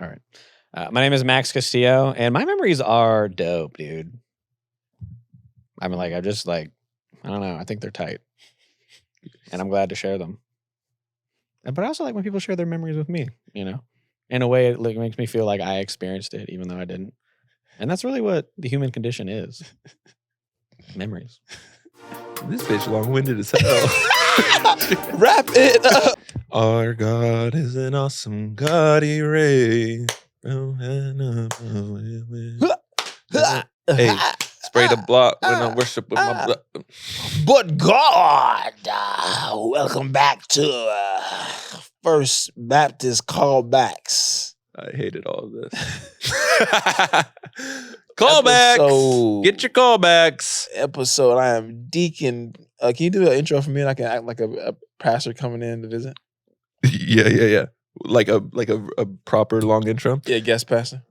All right. My name is Max Castillo, and my memories are dope, dude. I mean, I don't know. I think they're tight, and I'm glad to share them. But I also like when people share their memories with me. In a way, it makes me feel like I experienced it, even though I didn't. And that's really what the human condition is: memories. This bitch long-winded as hell. Wrap it up. Our God is an awesome God, he reigns. Hey, spray the block when I worship with my blood. But God, welcome back to First Baptist Callbacks. I hated all of this. Callbacks. Get your callbacks. Episode. I am Deacon. Can you do an intro for me and I can act like a pastor coming in to visit? Yeah. Like a proper long intro. Yeah, guest pastor.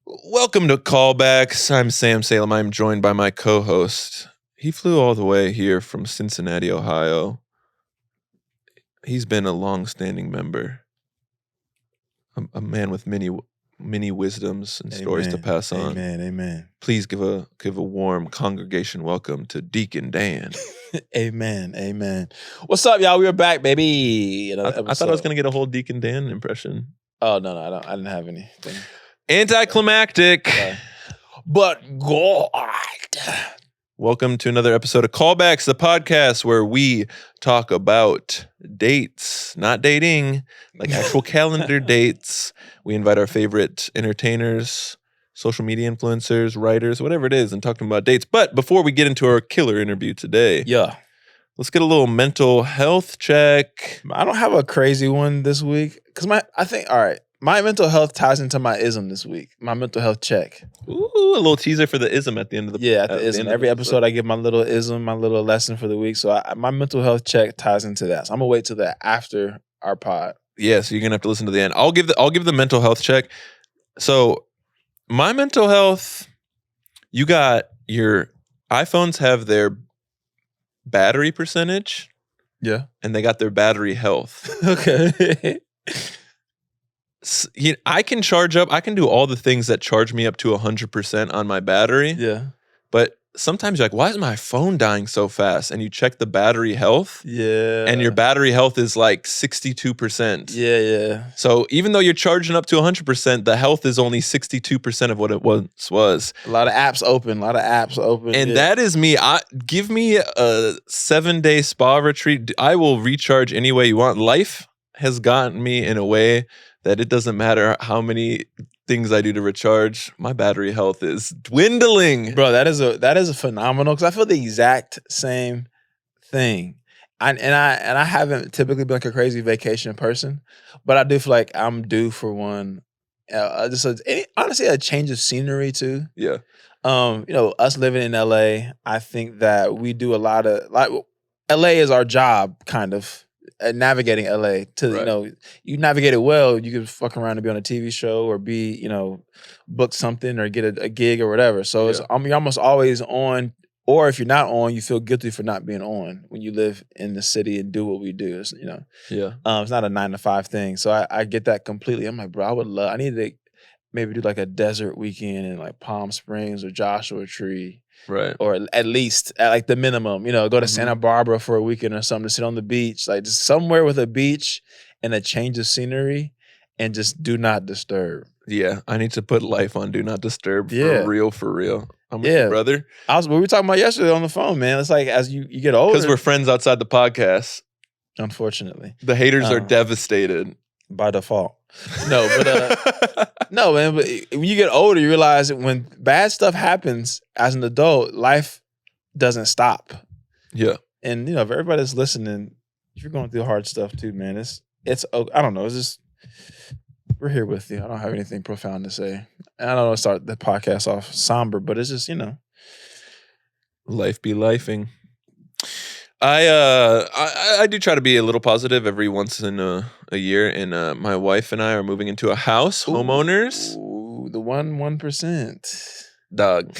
Welcome to Callbacks. I'm Sam Salem. I'm joined by my co-host. He flew all the way here from Cincinnati, Ohio. He's been a long-standing member. A man with many wisdoms and stories to pass on. Amen. Please give a warm congregation welcome to Deacon Dan. Amen. What's up, y'all? We're back, baby. I thought I was gonna get a whole Deacon Dan impression. Oh no, I didn't have anything. Anticlimactic. But God. Welcome to another episode of Callbacks, the podcast where we talk about dates, not dating, like actual calendar dates. We invite our favorite entertainers, social media influencers, writers, whatever it is, and talk to them about dates. But before we get into our killer interview today, let's get a little mental health check. I don't have a crazy one this week because my mental health ties into my ism this week. My mental health check. Ooh, a little teaser for the ism at the end of the at the ism. Every episode I give my little ism, my little lesson for the week. So my mental health check ties into that. So I'm gonna wait till that after our pod. Yeah, so you're gonna have to listen to the end. I'll give the mental health check. So my mental health, you got your iPhones have their battery percentage. Yeah. And they got their battery health. Okay. I can charge up. I can do all the things that charge me up to 100% on my battery. Yeah. But sometimes you're like, why is my phone dying so fast? And you check the battery health. Yeah. And your battery health is like 62%. Yeah. So even though you're charging up to 100%, the health is only 62% of what it once was. A lot of apps open. And that is me. Give me a 7-day spa retreat. I will recharge any way you want. Life has gotten me in a way that it doesn't matter how many things I do to recharge, my battery health is dwindling. Bro, that is a phenomenal, because I feel the exact same thing. I haven't typically been like a crazy vacation person, but I do feel like I'm due for one. Honestly, a change of scenery too. Yeah. Us living in LA, I think that we do a lot of LA is our job, kind of. Navigating LA to you navigate it well, you can fuck around and be on a TV show or be book something or get a gig or whatever. So you're almost always on, or if you're not on, you feel guilty for not being on when you live in the city and do what we do. It's, it's not a 9-to-5 thing. So I get that completely. I'm like, bro, I need to maybe do like a desert weekend in like Palm Springs or Joshua Tree. Right. Or at least at like the minimum, go to Santa Barbara for a weekend or something to sit on the beach, like just somewhere with a beach and a change of scenery and just do not disturb. Yeah. I need to put life on do not disturb for real. I'm with you, brother. We were talking about yesterday on the phone, man. It's like as you get older. Because we're friends outside the podcast. Unfortunately. The haters are devastated. By default. No, but no, man. But when you get older, you realize that when bad stuff happens as an adult, life doesn't stop. Yeah. And if everybody's listening, if you're going through hard stuff too, man, it's I don't know. It's just we're here with you. I don't have anything profound to say. And I don't want to start the podcast off somber, but it's just life be lifing. I do try to be a little positive every once in a year, and my wife and I are moving into a house, homeowners. Ooh, the 1%. Dog.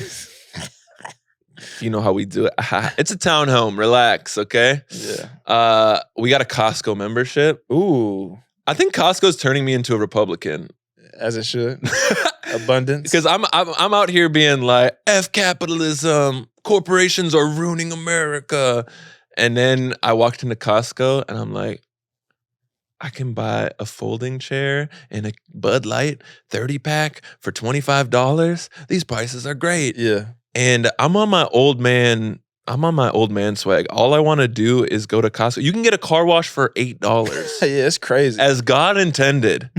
You know how we do it. It's a townhome. Relax, okay? Yeah. We got a Costco membership. Ooh. I think Costco's turning me into a Republican. as it should. Abundance. Because I'm out here being like, F capitalism, corporations are ruining America. And then I walked into Costco and I'm like, I can buy a folding chair and a Bud Light 30-pack for $25. These prices are great. Yeah. And I'm on my old man swag. All I want to do is go to Costco. You can get a car wash for $8. Yeah, it's crazy. As God intended.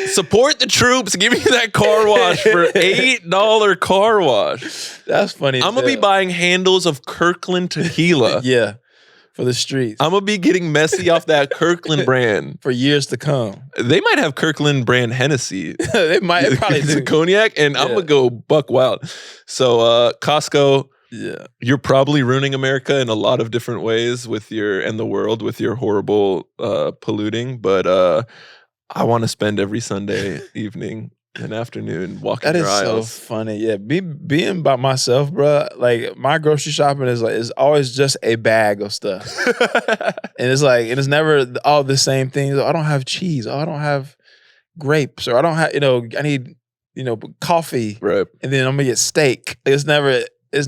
Support the troops. Give me that car wash for $8 car wash. That's funny. I'm going to be buying handles of Kirkland tequila. Yeah. For the streets. I'm going to be getting messy off that Kirkland brand. For years to come. They might have Kirkland brand Hennessy. They probably It's do. a cognac, and I'm going to go buck wild. So Costco, Yeah. you're probably ruining America in a lot of different ways and the world with your horrible polluting. But I want to spend every Sunday evening and afternoon walking That your is aisles. so funny. Yeah, being by myself, bro. Like my grocery shopping is always just a bag of stuff, and it's never all the same things. Oh, I don't have cheese. Oh, I don't have grapes, or I don't have I need coffee, Right. and then I'm gonna get steak. It's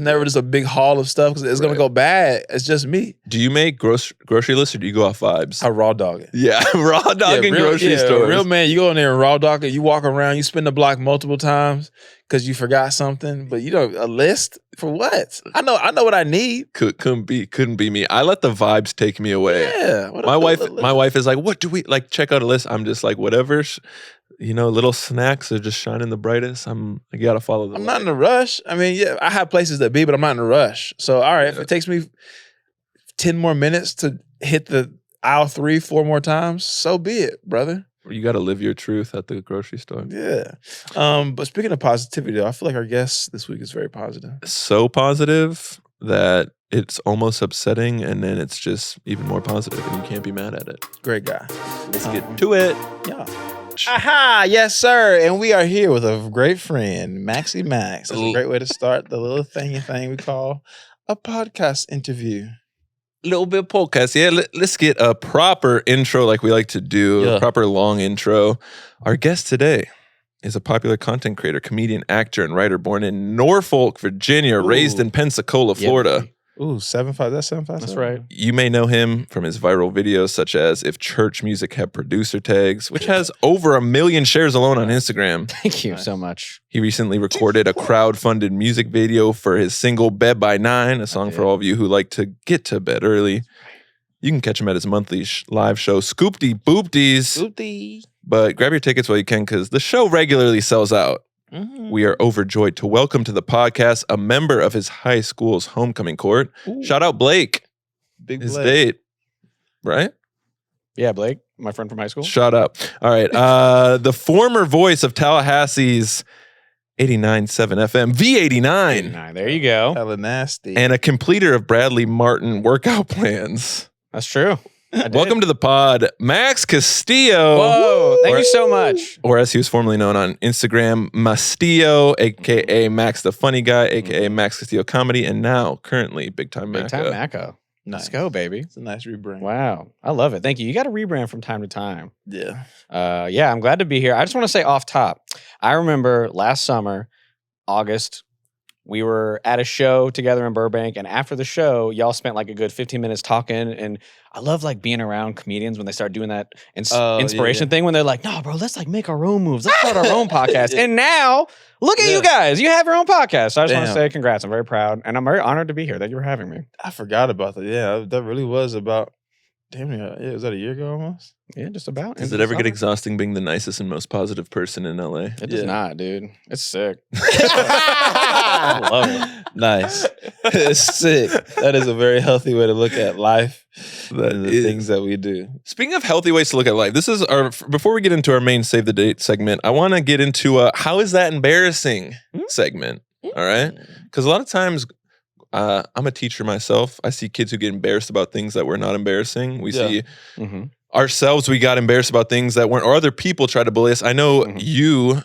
never just a big haul of stuff because it's gonna go bad. It's just me. Do you make grocery lists or do you go off vibes? I raw dog it. Yeah, raw dog in grocery A stores. real man, you go in there and raw dog it. You walk around, you spin the block multiple times because you forgot something. But a list for what? I know what I need. Couldn't be me. I let the vibes take me away. Yeah. My wife is like, what do we like? Check out a list. I'm just like, whatever. Little snacks are just shining the brightest. I gotta follow them. I'm not in a rush. I mean, yeah, I have places to be, but I'm not in a rush. So, all right, if it takes me 10 more minutes to hit the aisle 3-4 more times, so be it, brother. You got to live your truth at the grocery store. Yeah. But speaking of positivity, though, I feel like our guest this week is very positive. So positive that it's almost upsetting, and then it's just even more positive, and you can't be mad at it. Great guy. Let's get to it. Yeah. Aha, yes, sir. And we are here with a great friend, Maxie Max. That's a great way to start the little thing we call a podcast interview. Little bit of podcast. Yeah, let's get a proper intro like we like to do, a proper long intro. Our guest today is a popular content creator, comedian, actor, and writer born in Norfolk, Virginia, raised in Pensacola, Florida. Ooh, 7'5", that's 7'5". That's right. You may know him from his viral videos such as If Church Music Had Producer Tags, which has over 1 million shares alone on Instagram. Thank you so much. He recently recorded a crowd-funded music video for his single Bed by 9, a song for all of you who like to get to bed early. You can catch him at his monthly live show, Scoopty Boopties. Scoopty. But grab your tickets while you can because the show regularly sells out. Mm-hmm. We are overjoyed to welcome to the podcast a member of his high school's homecoming court. Ooh. Shout out Blake. Big His Blake. date. Right? Yeah, Blake, my friend from high school. Shout out. All right. The former voice of Tallahassee's 89.7 FM, V89. There you go. Hella nasty. And a completer of Bradley Martin workout plans. That's true. Welcome to the pod, Max Castillo. Whoa, thank you so much. Or as he was formerly known on Instagram, Mastillo, a.k.a. Max the Funny Guy, a.k.a. Max Castillo Comedy, and now currently BigTimeMaca. BigTimeMaca. Nice. Let's go, baby. It's a nice rebrand. Wow. I love it. Thank you. You got to rebrand from time to time. Yeah. Yeah, I'm glad to be here. I just want to say off top, I remember last summer, August, we were at a show together in Burbank, and after the show, y'all spent like a good 15 minutes talking, and I love like being around comedians when they start doing that inspiration thing when they're like, no, bro, let's like make our own moves. Let's start our own podcast. And now, look at you guys. You have your own podcast. So I just want to say congrats. I'm very proud, and I'm very honored to be here. Thank you for having me. I forgot about that. Yeah, that really was about, damn near, was that a year ago almost? Yeah, just about. Does it ever get exhausting being the nicest and most positive person in LA? It does not, dude. It's sick. I love it. Nice. It's sick. That is a very healthy way to look at life and the things that we do. Speaking of healthy ways to look at life, this is before we get into our main Save the Date segment, I want to get into how is that embarrassing segment, all right? Because a lot of times, I'm a teacher myself. I see kids who get embarrassed about things that were not embarrassing. We see ourselves, we got embarrassed about things that weren't, or other people try to bully us. I know you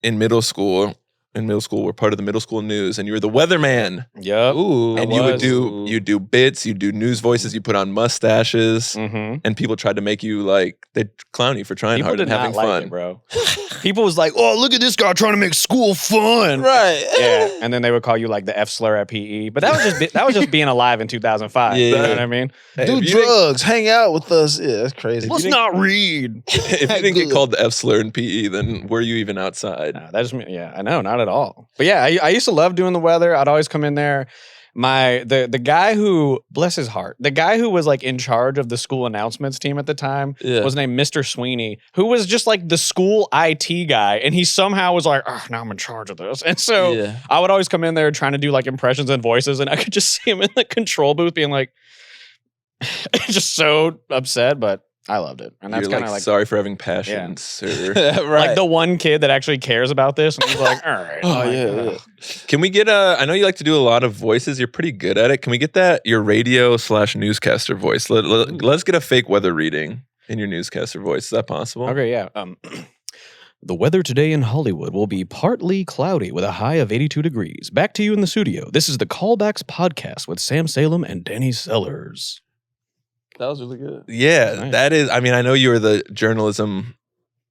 in middle school, in middle school were part of the middle school news, and you were the weatherman. Yep. Ooh, And you do bits, you do news voices, you put on mustaches, and people tried to make you like they clown you for trying People hard did and having not like fun. it, bro. People was like, "Oh, look at this guy trying to make school fun." Right. Yeah, and then they would call you like the F slur at PE, but that was just being alive in 2005. Yeah. You know what I mean? Hey, Do if you drugs, hang out with us. Yeah, that's crazy. Let's not read. If you didn't get called the F slur in PE, then were you even outside? No, yeah, I know, not at all. But yeah, I used to love doing the weather. I'd always come in there. The guy who, bless his heart, the guy who was like in charge of the school announcements team at the time was named Mr. Sweeney, who was just like the school IT guy, and he somehow was like, "Oh, now I'm in charge of this." And so I would always come in there trying to do like impressions and voices, and I could just see him in the control booth being like, just so upset, but I loved it. And that's kind of like sorry for having passion, sir. Right. like the one kid that actually cares about this, and he's like, "All right." Oh, I'm like, yeah. "Ugh." Can we get I know you like to do a lot of voices. You're pretty good at it. Can we get your radio/newscaster voice? Let's get a fake weather reading in your newscaster voice. Is that possible? Okay, yeah. The weather today in Hollywood will be partly cloudy with a high of 82 degrees. Back to you in the studio. This is the Callbacks podcast with Sam Salem and Danny Sellers. That was really good. Yeah, Nice. that is. I mean, I know you were the journalism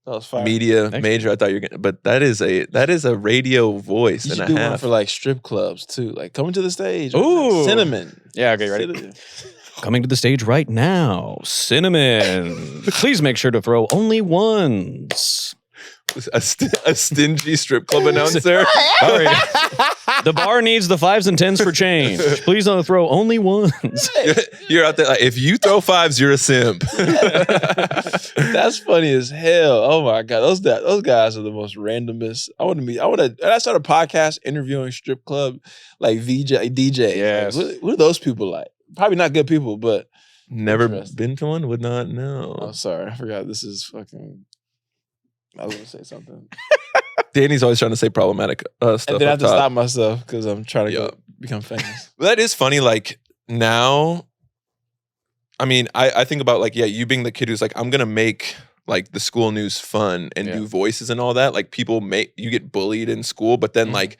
That was fire. media Thanks, major. I thought you were gonna, but that is a radio voice You and should a do one half. for like strip clubs too. Like coming to the stage. Ooh. Cinnamon. Yeah, okay, ready? Coming to the stage right now, Cinnamon. Please make sure to throw only ones. a stingy strip club announcer. All right. The bar needs the 5s and 10s for change. Please don't throw only ones. You're out there. Like, if you throw 5s, you're a simp. That's funny as hell. Oh my god, those guys are the most randomest. I start a podcast interviewing strip club like DJs. Yes. Like, what are those people like? Probably not good people, but Never Interesting. been to one. Would not know. oh, sorry, I forgot. This is fucking. I was gonna say something, Danny's always trying to say problematic stuff. and then I have up to top. stop myself because I'm trying to Yeah. become famous. But that is funny. Like now, I mean, I think about like, yeah, you being the kid who's like, I'm gonna make like the school news fun and do voices and all that. Like you get bullied in school, but then like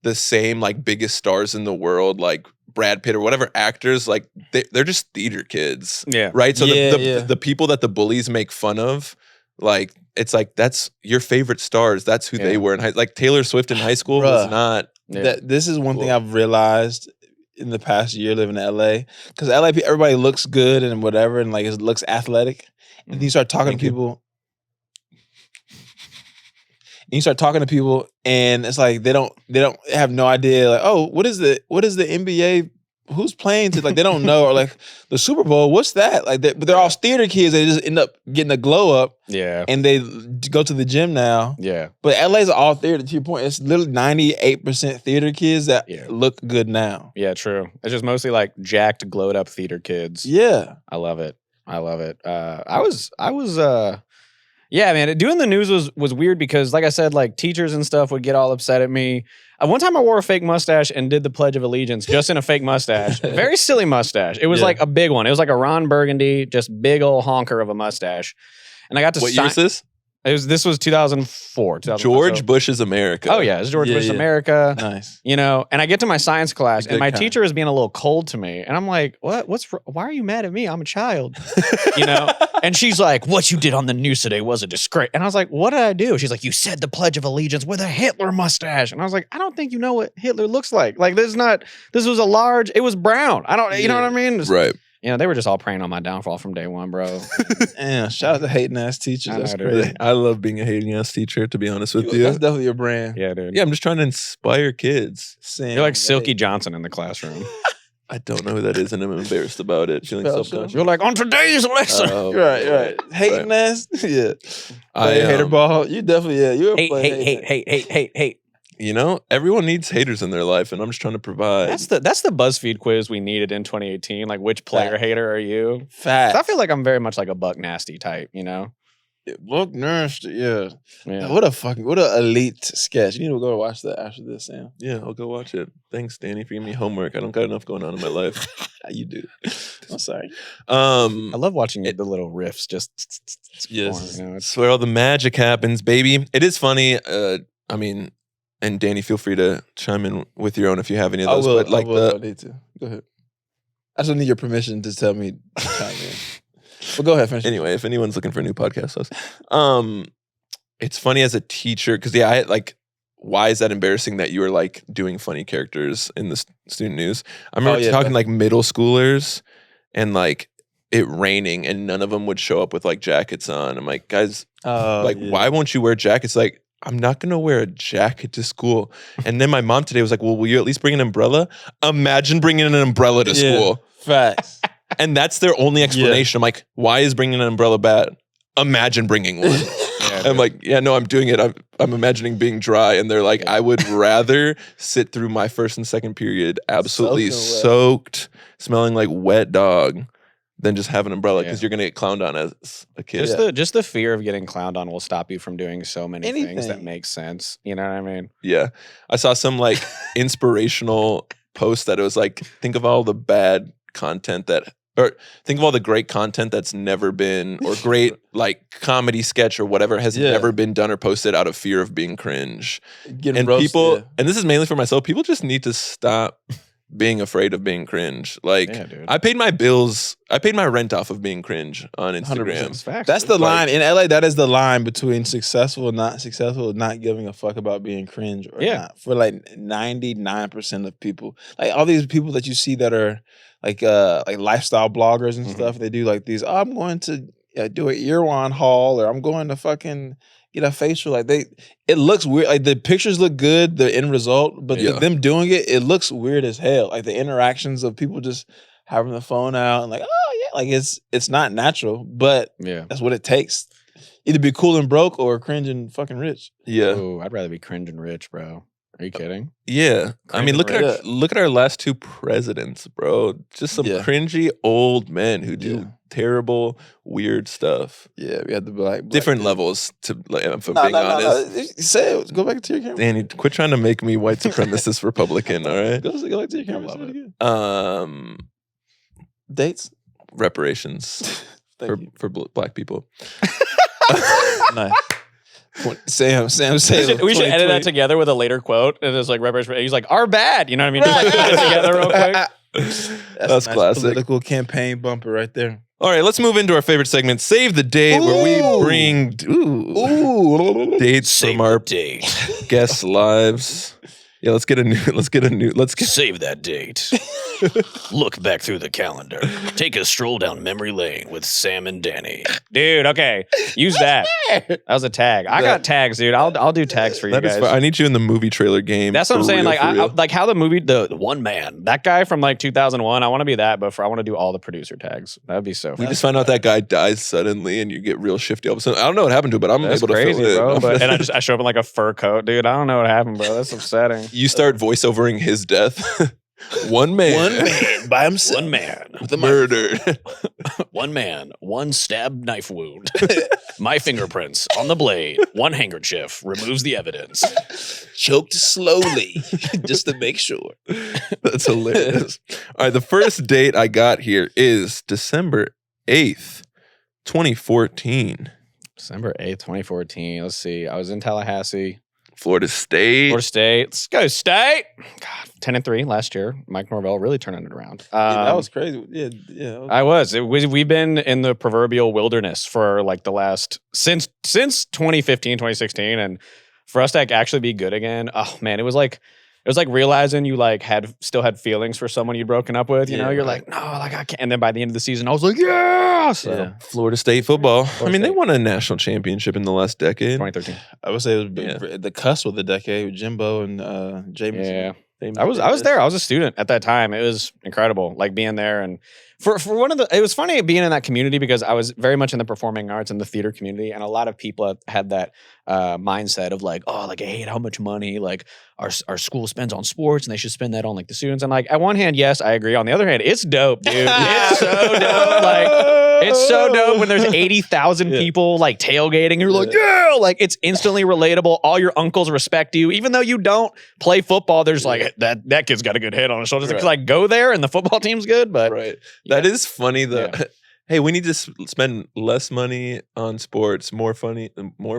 the same like biggest stars in the world, like Brad Pitt or whatever actors, like they're just theater kids. Yeah. Right. So Yeah, the people that the bullies make fun of, like it's like that's your favorite stars. That's who they were in high. Like Taylor Swift in high school was Bruh. not. Yeah. This is one thing I've realized in the past year living in LA, because LA everybody looks good and whatever, and like it looks athletic, and you start talking Thank to you. people. And you start talking to people, and it's like they don't have no idea. Like, oh, what is the NBA? Who's playing to? Like, they don't know. Or like the Super Bowl, what's that? Like, but they're all theater kids. They just end up getting a glow up, Yeah. and they go to the gym now. Yeah. But LA's all theater. To your point, it's literally 98% theater kids that look good now. Yeah, true. It's just mostly like jacked, glowed up theater kids. Yeah. I love it. Yeah, man, doing the news was weird because, like I said, like teachers and stuff would get all upset at me. One time I wore a fake mustache and did the Pledge of Allegiance just in a fake mustache. Very silly mustache. It was like a big one. It was like a Ron Burgundy, just big old honker of a mustache. And I got to What year is this? This was 2004. George Bush's America. Oh yeah, it's George Bush's America. Nice. You know, and I get to my science class, and Good my kind. teacher is being a little cold to me, and I'm like, "What? Why are you mad at me? I'm a child." You know, and she's like, "What you did on the news today was a disgrace." And I was like, "What did I do?" She's like, "You said the Pledge of Allegiance with a Hitler mustache." And I was like, "I don't think you know what Hitler looks like. Like, this was a large. It was brown. I don't. You know what I mean?" Right. You know, they were just all preying on my downfall from day one, bro. Damn, shout out to hating ass teachers. I That's know, dude. crazy. I love being a hating ass teacher, to be honest with you. That's definitely your brand. Yeah, dude. Yeah, I'm just trying to inspire kids. You're like Silky Johnson in the classroom. I don't know who that is, and I'm embarrassed about it. Feeling Spell self-conscious. You're like, on today's lesson. Oh, Right. Hating ass. Yeah. I Hater ball. You definitely, you're a Hate. You know, everyone needs haters in their life, and I'm just trying to provide. That's the BuzzFeed quiz we needed in 2018. Like, which player hater are you? 'Cause Fact. I feel like I'm very much like a Buck Nasty type, you know? Look nasty. Yeah. Yeah. What a elite sketch. You need to go watch that after this, Sam. Yeah, I'll go watch it. Thanks, Danny, for giving me homework. I don't got enough going on in my life. You do. I'm sorry. I love watching the little riffs just. Yes, you know, it's where all the magic happens, baby. It is funny. I mean, and Danny, feel free to chime in with your own if you have any of I those. will. But like I will. I need to. Go ahead. I just need your permission to tell me to chime in. Well, go ahead. Finish. Anyway, if anyone's looking for a new podcast host, it's funny as a teacher because I like. Why is that embarrassing that you were like doing funny characters in the student news? I remember talking like middle schoolers and like it raining and none of them would show up with like jackets on. I'm like, guys, why won't you wear jackets? Like, I'm not going to wear a jacket to school. And then my mom today was like, well, will you at least bring an umbrella? Imagine bringing an umbrella to school. Facts. And that's their only explanation. I'm like, why is bringing an umbrella bad? Imagine bringing one. I'm like, yeah, no, I'm doing it. I'm imagining being dry. And they're like, I would rather sit through my first and second period absolutely soaked, smelling like wet dog than just have an umbrella because you're going to get clowned on as a kid. Just the fear of getting clowned on will stop you from doing so many things that make sense. You know what I mean? Yeah. I saw some like inspirational post that it was like, think of all the bad content or think of all the great content that's never been, or great like comedy sketch or whatever has never been done or posted out of fear of being cringe. And people, and this is mainly for myself, people just need to stop being afraid of being cringe. Like, I paid my bills, I paid my rent off of being cringe on Instagram. That's the line in LA. That is the line between successful and not giving a fuck about being cringe or not. For like 99% of people, like all these people that you see that are like lifestyle bloggers and stuff. They do like these. Oh, I'm going to do an Irwan haul, or I'm going to fucking get a facial. Like it looks weird. Like the pictures look good, the end result, but them doing it looks weird as hell. Like the interactions of people just having the phone out and like, oh yeah, like it's not natural, but that's what it takes. Either be cool and broke or cringe and fucking rich. Yeah. Ooh, I'd rather be cringe and rich, bro. Are you kidding? Yeah. I mean, look at our last two presidents, bro. Just some cringy old men who do terrible, weird stuff. Yeah, we had to be like different levels to like, if I'm being honest. No. Say it. Go back to your camera. Danny, quit trying to make me white supremacist Republican, all right? Go back to your camera. Dates? Reparations for black people. Nice. Sam say we should edit that together with a later quote, and it's like reparation. He's like, "Our bad," you know what I mean? Just like put it together real quick. That's nice classic. Political campaign bumper right there. All right, let's move into our favorite segment, Save the Date, where we bring dates from our guests' lives. Yeah, let's get Save that date. Look back through the calendar. Take a stroll down memory lane with Sam and Danny. Dude, okay. Use that. That was a tag. I got tags, dude. I'll do tags for you guys. I need you in the movie trailer game. That's what I'm saying. Like, like how the movie, the one man, that guy from like 2001. I want to be that, but I want to do all the producer tags. That'd be so fun. We just find out that guy dies suddenly, and you get real shifty all of a sudden. I don't know what happened to him, but I'm able to crazy, fill it. Bro. And I show up in like a fur coat, dude. I don't know what happened, bro. That's upsetting. You start voiceovering his death. One man by himself. One man murdered. One man, one stab knife wound. My fingerprints on the blade. One handkerchief removes the evidence. Choked slowly, just to make sure. That's hilarious. All right, the first date I got here is December 8th, 2014. December 8th, 2014. Let's see. I was in Tallahassee. Florida State. Let's go State. God, 10-3 last year. Mike Norvell really turning it around. That was crazy. Yeah. I was. We've been in the proverbial wilderness for like the last since 2015, 2016, and for us to actually be good again. Oh man, it was like realizing you like still had feelings for someone you'd broken up with. You know, you're like, no, like I can't. And then by the end of the season, I was like, yeah. So Florida State football. They won a national championship in the last decade. 2013. I would say it was the cusp of the decade with Jimbo and James. Yeah. I was there. I was a student at that time. It was incredible, like being there. And for it was funny being in that community because I was very much in the performing arts and the theater community, and a lot of people had that mindset of like, oh, like I hate how much money like our school spends on sports, and they should spend that on like the students. And like, at one hand, yes, I agree. On the other hand, it's dope, dude. It's so dope. Like. It's so dope when there's 80,000 people like tailgating. You're like, yeah, like it's instantly relatable. All your uncles respect you, even though you don't play football. There's like that kid's got a good head on his shoulders. Because like go there and the football team's good, but that is funny though. hey, we need to spend less money on sports, more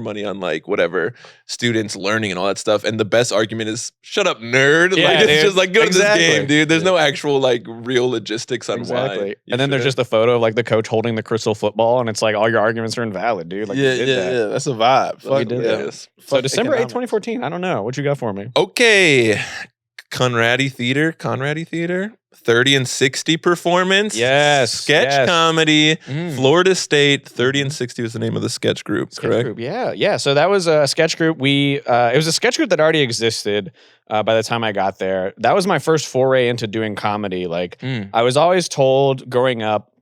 money on like whatever students learning and all that stuff. And the best argument is, shut up, nerd. Yeah, like it's dude. just like go to this Exactly. game, dude. There's no actual like real logistics on why. And then there's just the photo of like the coach holding the crystal football, and it's like all your arguments are invalid, dude. Like, yeah, you did that. yeah. That's a vibe. We Fuck did yeah. that. So So Fuck December 8th, economics. 2014. I don't know. What you got for me? okay. Conradi Theater, 30 and 60 performance. Yes, Sketch yes. comedy. Mm. Florida State, 30 and 60 was the name of the sketch group, Sketch correct? group, yeah. So that was a sketch group. It was a sketch group that already existed by the time I got there. That was my first foray into doing comedy. Like Mm. I was always told growing up,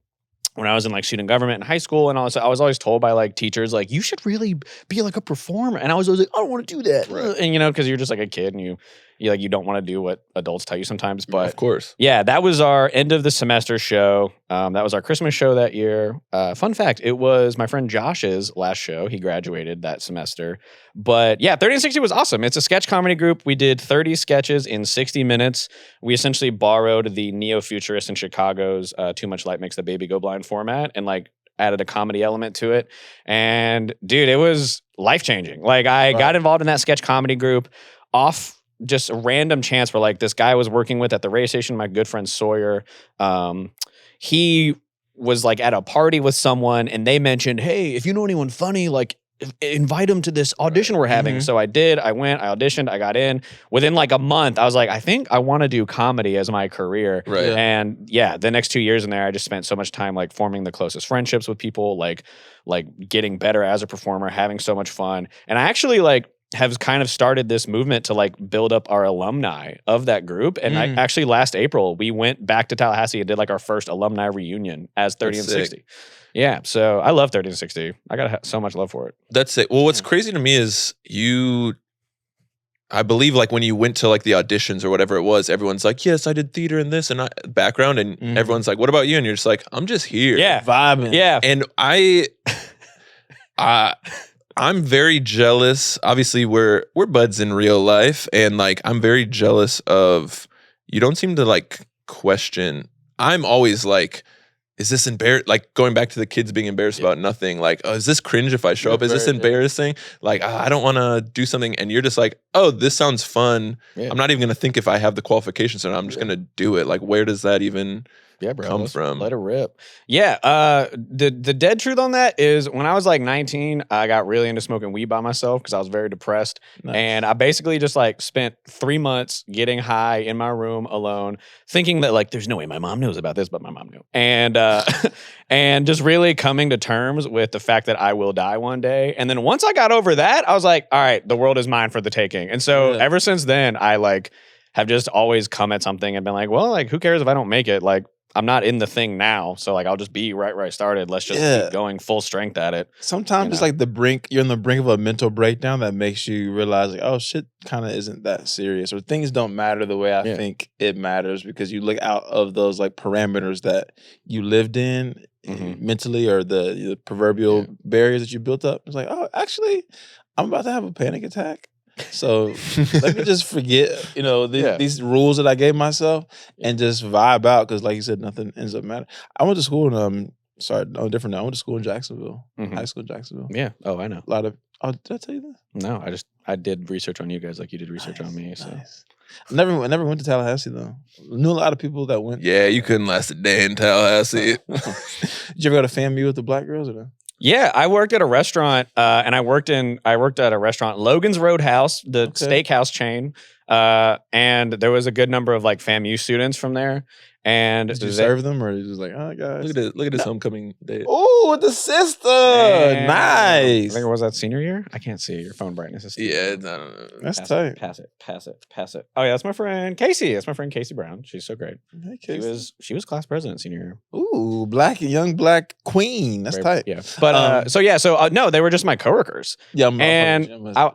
when I was in like student government in high school and all this, I was always told by like teachers, like, you should really be like a performer. And I was always like, I don't want to do that. Right. And because you're just like a kid and you don't want to do what adults tell you sometimes. But Of course. yeah, that was our end of the semester show. That was our Christmas show that year. Fun fact, it was my friend Josh's last show. He graduated that semester. But yeah, 30 and 60 was awesome. It's a sketch comedy group. We did 30 sketches in 60 minutes. We essentially borrowed the neo-futurist in Chicago's Too Much Light Makes the Baby Go Blind format and like added a comedy element to it. And dude, it was life-changing. Like I got involved in that sketch comedy group off just a random chance where like this guy I was working with at the radio station, my good friend Sawyer, he was like at a party with someone and they mentioned, hey, if you know anyone funny, like invite him to this audition we're having. Mhm. So I did. I went, I auditioned, I got in. Within like a month, I was like, I think I want to do comedy as my career. Right. Yeah. And yeah, the next 2 years in there, I just spent so much time like forming the closest friendships with people, like getting better as a performer, having so much fun. And I actually like have kind of started this movement to like build up our alumni of that group. And I actually last April, we went back to Tallahassee and did like our first alumni reunion as 30 That's and sick. 60. Yeah. So I love 30 and 60. I got so much love for it. That's it. Well, what's crazy to me is I believe like when you went to like the auditions or whatever it was, everyone's like, yes, I did theater and this and background. And everyone's like, what about you? And you're just like, I'm just here. Yeah. Vibing. Yeah. And I'm very jealous. Obviously, we're buds in real life, and like I'm very jealous of you. Don't seem to like question. I'm always like, is this embarrassing? Like going back to the kids being embarrassed about nothing. Like, oh, is this cringe if I show up? Is this embarrassing? Like, I don't want to do something, and you're just like, oh, this sounds fun. Yeah. I'm not even gonna think if I have the qualifications or not. I'm just gonna do it. Like, where does that even? Yeah, bro. come let's from? Let it rip. Yeah. The dead truth on that is when I was like 19, I got really into smoking weed by myself because I was very depressed. Nice. And I basically just like spent 3 months getting high in my room alone, thinking that like there's no way my mom knows about this, but my mom knew. And and just really coming to terms with the fact that I will die one day. And then once I got over that, I was like, all right, the world is mine for the taking. And so ever since then, I like have just always come at something and been like, well, like who cares if I don't make it? Like I'm not in the thing now, so like I'll just be right where I started. Let's just keep going full strength at it. Sometimes it's like you're on the brink of a mental breakdown that makes you realize like, oh shit kind of isn't that serious, or things don't matter the way I think it matters, because you look out of those like parameters that you lived in mentally, or the proverbial barriers that you built up. It's like, oh, actually, I'm about to have a panic attack. So let me just forget, these rules that I gave myself and just vibe out, because like you said, nothing ends up mattering. I went to school in I went to school in Jacksonville, high school in Jacksonville. Yeah. Oh, I know. A lot of did I tell you that? No, I did research on you guys like you did research on me. So Nice. I never went to Tallahassee though. Knew a lot of people that went. Yeah, you couldn't last a day in Tallahassee. Did you ever go to FAMU with the black girls or no? yeah, I worked at a restaurant, and I worked at a restaurant, Logan's Roadhouse, the steakhouse chain, and there was a good number of like FAMU students from there. And did you serve them, or you just like, oh guys, Look at this homecoming date. oh, with the sister, And nice. I think it was that senior year. I can't see your phone brightness is Yeah, I don't know. That's pass tight. It, pass it. Oh yeah, that's my friend Casey. That's my friend Casey Brown. She's so great. Hey, She Casey. was class president senior year. Ooh, young black queen. That's tight. Yeah, but no, they were just my coworkers. Yeah,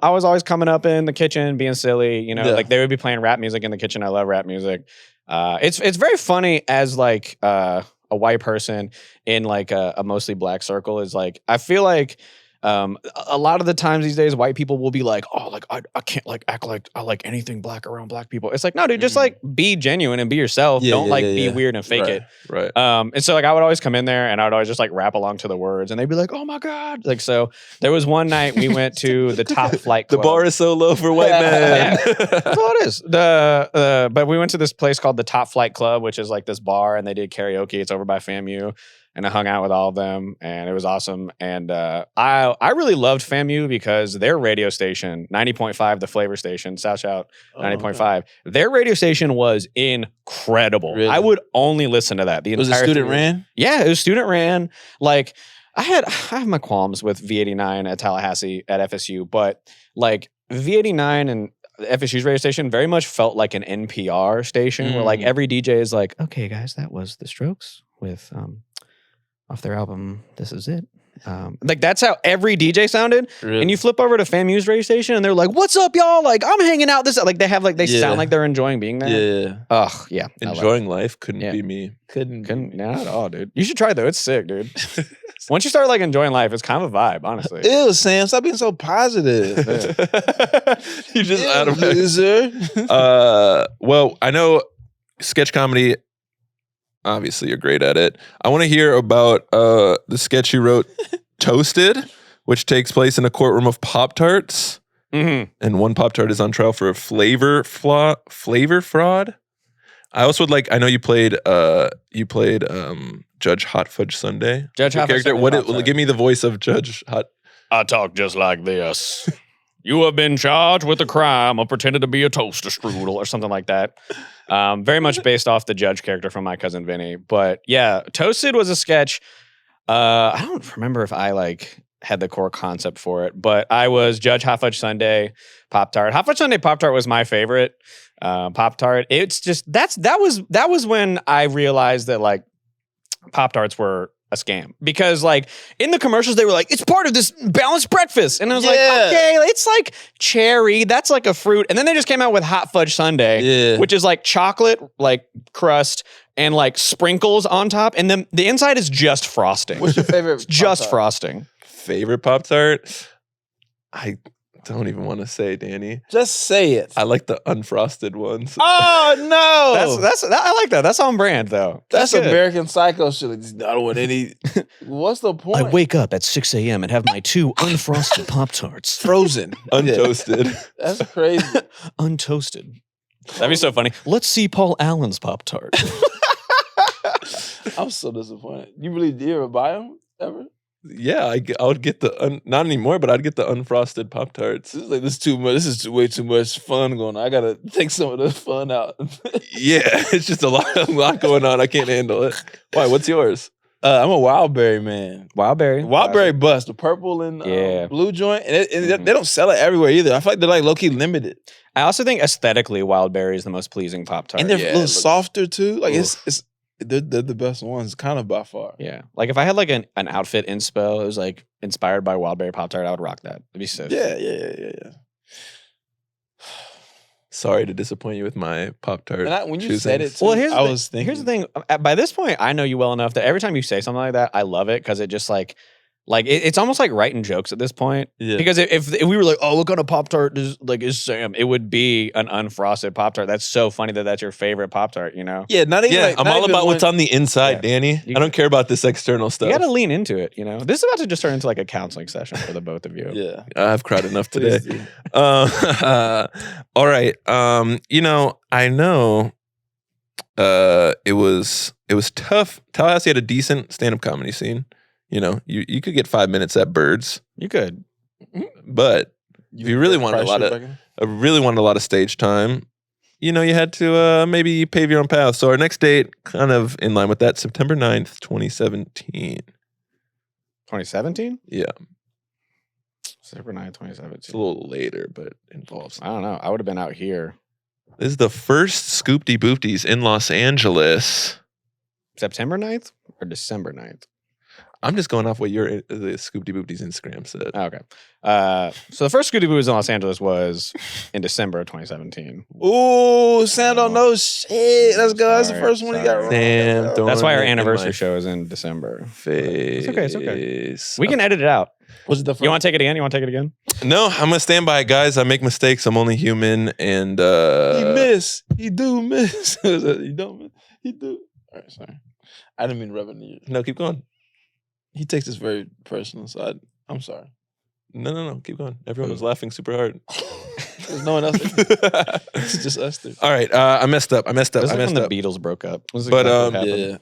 I was always coming up in the kitchen being silly, Yeah. like they would be playing rap music in the kitchen. I love rap music. It's very funny as like a white person in like a mostly black circle, is like I feel like A lot of the times these days, white people will be like, "Oh, like I can't like act like I like anything black around black people." It's like, no, dude, just like be genuine and be yourself. Yeah, Don't yeah, like yeah, be yeah. weird and fake Right. it. Right. And so like I would always come in there and I would always just like rap along to the words, and they'd be like, "Oh my god!" Like so, there was one night we went to the Top Flight The Club. bar is so low for white men. That's all it is. But we went to this place called the Top Flight Club, which is like this bar, and they did karaoke. It's over by FAMU, and I hung out with all of them, and it was awesome. And I really loved FAMU because their radio station, 90.5, the flavor station, South Shout 90.5, their radio station was incredible. Really? I would only listen to that. The Was it entire student 3 ran? Yeah, it was student ran. Like I have my qualms with V89 at Tallahassee at FSU, but like V89 and FSU's radio station very much felt like an NPR station where like every DJ is like, okay, guys, that was The Strokes with off their album This Is It. Like that's how every DJ sounded. Really? And you flip over to FAMU's radio station and they're like, what's up, y'all? Like I'm hanging out this like they have like they Yeah. sound like they're enjoying being there. Yeah. Ugh, yeah. I love it. Enjoying life couldn't Yeah. be me. Couldn't not at all, dude. You should try it though. It's sick, dude. Once you start like enjoying life, it's kind of a vibe, honestly. Ew, Sam, stop being so positive. You just Ew, out of loser. well, I know sketch comedy. Obviously, you're great at it. I want to hear about the sketch you wrote, Toasted, which takes place in a courtroom of Pop-Tarts. Mm-hmm. And one Pop-Tart is on trial for a flavor fraud. I also would like, I know you played Judge Hot Fudge Sundae. Judge Your Hot Fudge character. Sundae What? Pop-Tart. Give me the voice of Judge Hot. I talk just like this. You have been charged with the crime of pretending to be a toaster strudel or something like that. Very much based off the judge character from My Cousin Vinny. But yeah, Toasted was a sketch. I don't remember if I like had the core concept for it, but I was Judge Hot Fudge Sundae Pop-Tart. Hot Fudge Sundae Pop-Tart was my favorite Pop-Tart. It's just that was when I realized that like Pop-Tarts were a scam, because like in the commercials they were like, it's part of this balanced breakfast, and I was like, okay, it's like cherry, that's like a fruit. And then they just came out with Hot Fudge Sundae, which is like chocolate like crust and like sprinkles on top, and then the inside is just frosting. What's your favorite? Just Pop-Tart? frosting. Favorite Pop-Tart? I don't even want to say, Danny. Just say it. I like the unfrosted ones. Oh no, I like that. That's on brand though. that's good. American Psycho shit. Like, I don't want any. What's the point? I wake up at 6 a.m. and have my 2 unfrosted Pop-Tarts. Frozen, Untoasted. That's crazy. Untoasted. That'd be so funny. Let's see Paul Allen's Pop-Tart. I'm so disappointed. You really did ever buy them ever? Yeah, I would get the not anymore, but I'd get the unfrosted Pop-Tarts. This is like this too much. This is way too much fun going on. I gotta take some of the fun out. Yeah, it's just a lot going on. I can't handle it. Why? What's yours? I'm a Wildberry man. Wildberry. Wildberry bust, the purple and blue joint, and, they don't sell it everywhere either. I feel like they're like low key limited, I also think aesthetically, Wildberry is the most pleasing Pop-Tart. and they're Yeah, a little softer too. Like it's they're the best ones, kind of by far. Yeah. Like if I had like an outfit inspo, it was like inspired by Wildberry Pop-Tart, I would rock that. It'd be so sick. Yeah. Sorry to disappoint you with my Pop-Tart. And when you choosings. said it, too, Well, here's I the was thinking. Here's the thing. By this point, I know you well enough that every time you say something like that, I love it because it just like it's almost like writing jokes at this point. Yeah. Because if we were like, oh, what kind of Pop-Tart is Sam? It would be an unfrosted Pop-Tart. That's so funny that that's your favorite Pop-Tart, you know? Yeah, not even. Yeah, like, I'm not all even about what's when- on the inside, Yeah. Danny. You- I don't care about this external stuff. You got to lean into it, you know? This is about to just turn into like a counseling session for the both of you. Yeah. I've cried enough today. Please do. All right. I know it was tough. Tallahassee had a decent stand-up comedy scene. You know, you could get 5 minutes at Birds, You could. but if you really wanted really wanted a lot of stage time, you know, you had to maybe pave your own path. So our next date, kind of in line with that, September 9th, 2017. 2017? Yeah, September 9th, 2017. it's a little later, but involves. I don't know. I would have been out here. This is the first Scoopty Boopties in Los Angeles. September 9th or December 9th? I'm just going off what the Scoopty Boopty's Instagram said. Okay. So the first Scooty Boo in Los Angeles was in December of 2017. Ooh, Sam don't know shit. Let's go. That's the Sorry, first one he got sorry. wrong. Sam, That's don't- That's why our it in anniversary my show is in December. Face. It's okay. It's okay. We can edit it out. Was it the first? You want to take it again? You want to take it again? No, I'm gonna stand by it, guys. I make mistakes. I'm only human, and He miss. He do miss. He don't miss. He do. All right, sorry. I didn't mean rubbing you. No, keep going. He takes this very personal, so I'm sorry. No, keep going. Everyone was laughing super hard. There's no one else. It's just us two. All right, I messed up. This is when the up. Beatles broke up. This is But, exactly what happened. Yeah.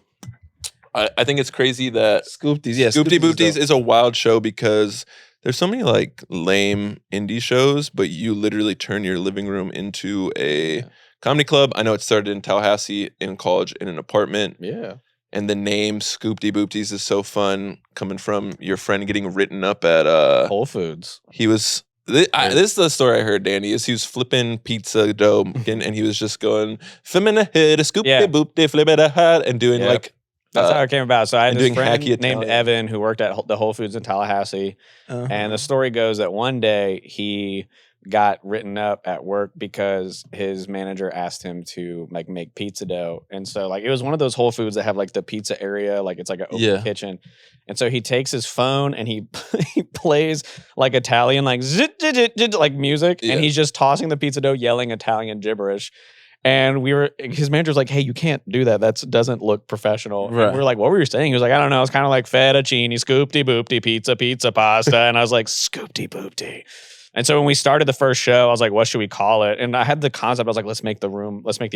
I think it's crazy that Scoopties. Yeah. Scoopty Boopties dope. is a wild show because there's so many like lame indie shows, but you literally turn your living room into a comedy club. I know it started in Tallahassee in college in an apartment. Yeah. And the name Scoopty Boopties is so fun coming from your friend getting written up at Whole Foods. he was this is the story I heard, Danny, is he was flipping pizza dough and he was just going feminine head, Scoopty Yeah. Boopty, flip it a hat and doing Yep. like That's how it came about. So I had and this doing friend hacky named Italian. Evan who worked at the Whole Foods in Tallahassee. Uh-huh. And the story goes that one day he got written up at work because his manager asked him to like make pizza dough. And so like it was one of those Whole Foods that have like the pizza area, like it's like an open Yeah. kitchen. And so he takes his phone and he he plays like Italian like zit, zit, zit, zit, like music Yeah. and he's just tossing the pizza dough yelling Italian gibberish. And his manager was like, hey, you can't do that. That doesn't look professional. Right. And we were like, what were you saying? He was like, I don't know. It's kind of like fettuccine, scoopty boopty, pizza, pasta. And I was like, scoopty boopty. And so when we started the first show, I was like, what should we call it? And I had the concept. I was like, let's make the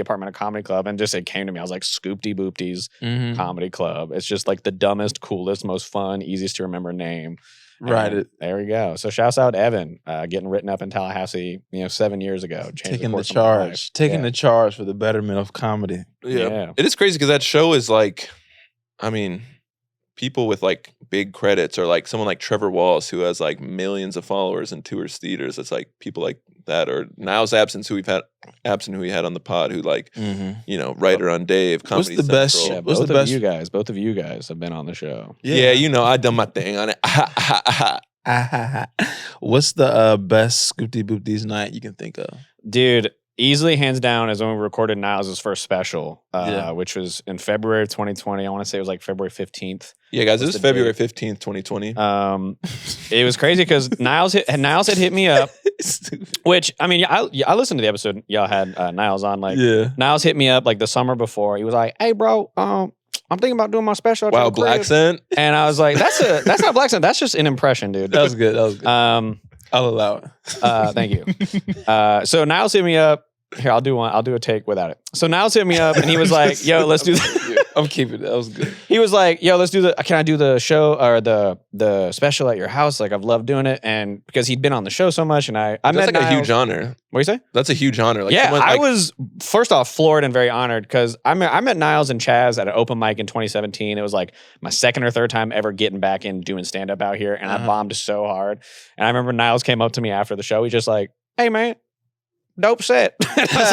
apartment a comedy club. And just it came to me. I was like, Scoopty Boopty's Mhm. Comedy Club. It's just like the dumbest, coolest, most fun, easiest to remember name. Right. And there we go. So shouts out Evan getting written up in Tallahassee, 7 years ago. Changed Taking the course of my life. charge. Taking Yeah. the charge for the betterment of comedy. Yeah. It is crazy because that show is like, I mean, people with like big credits or like someone like Trevor Wallace who has like millions of followers and tours theaters. It's like people like that or Niles Absent who we had on the pod who like, writer on Dave, Comedy the best Central. Yeah, What's both the of best- both of you guys have been on the show. Yeah, I done my thing on it. What's the best Scoopty Boopties night you can think of? Dude, easily hands down is when we recorded Niles' first special, Yeah. which was in February of 2020. I want to say it was like February 15th. Yeah, guys, this What's is the February date? 15th, 2020. It was crazy because Niles had hit me up, which I mean, I listened to the episode y'all had Niles on. Like Niles hit me up like the summer before. He was like, "Hey, bro, I'm thinking about doing my special." at Wow, your crib." black scent. And I was like, "That's not black scent. That's just an impression, dude." That was good. I'll allow it. Thank you. So Niles hit me up. Here, I'll do one. I'll do a take without it. So Niles hit me up and he was like, "Yo, let's do that." I'm keeping it. That was good. He was like, "Yo, let's do the. Can I do the show or the special at your house? Like, I've loved doing it." And because he'd been on the show so much, and I That's met like a Niles. huge honor. What do you say? That's a huge honor. Like Yeah, someone, I like, was first off floored and very honored because I met Niles and Chaz at an open mic in 2017. It was like my second or third time ever getting back in doing stand up out here, and I bombed so hard. And I remember Niles came up to me after the show. He's just like, "Hey man, dope set." And I was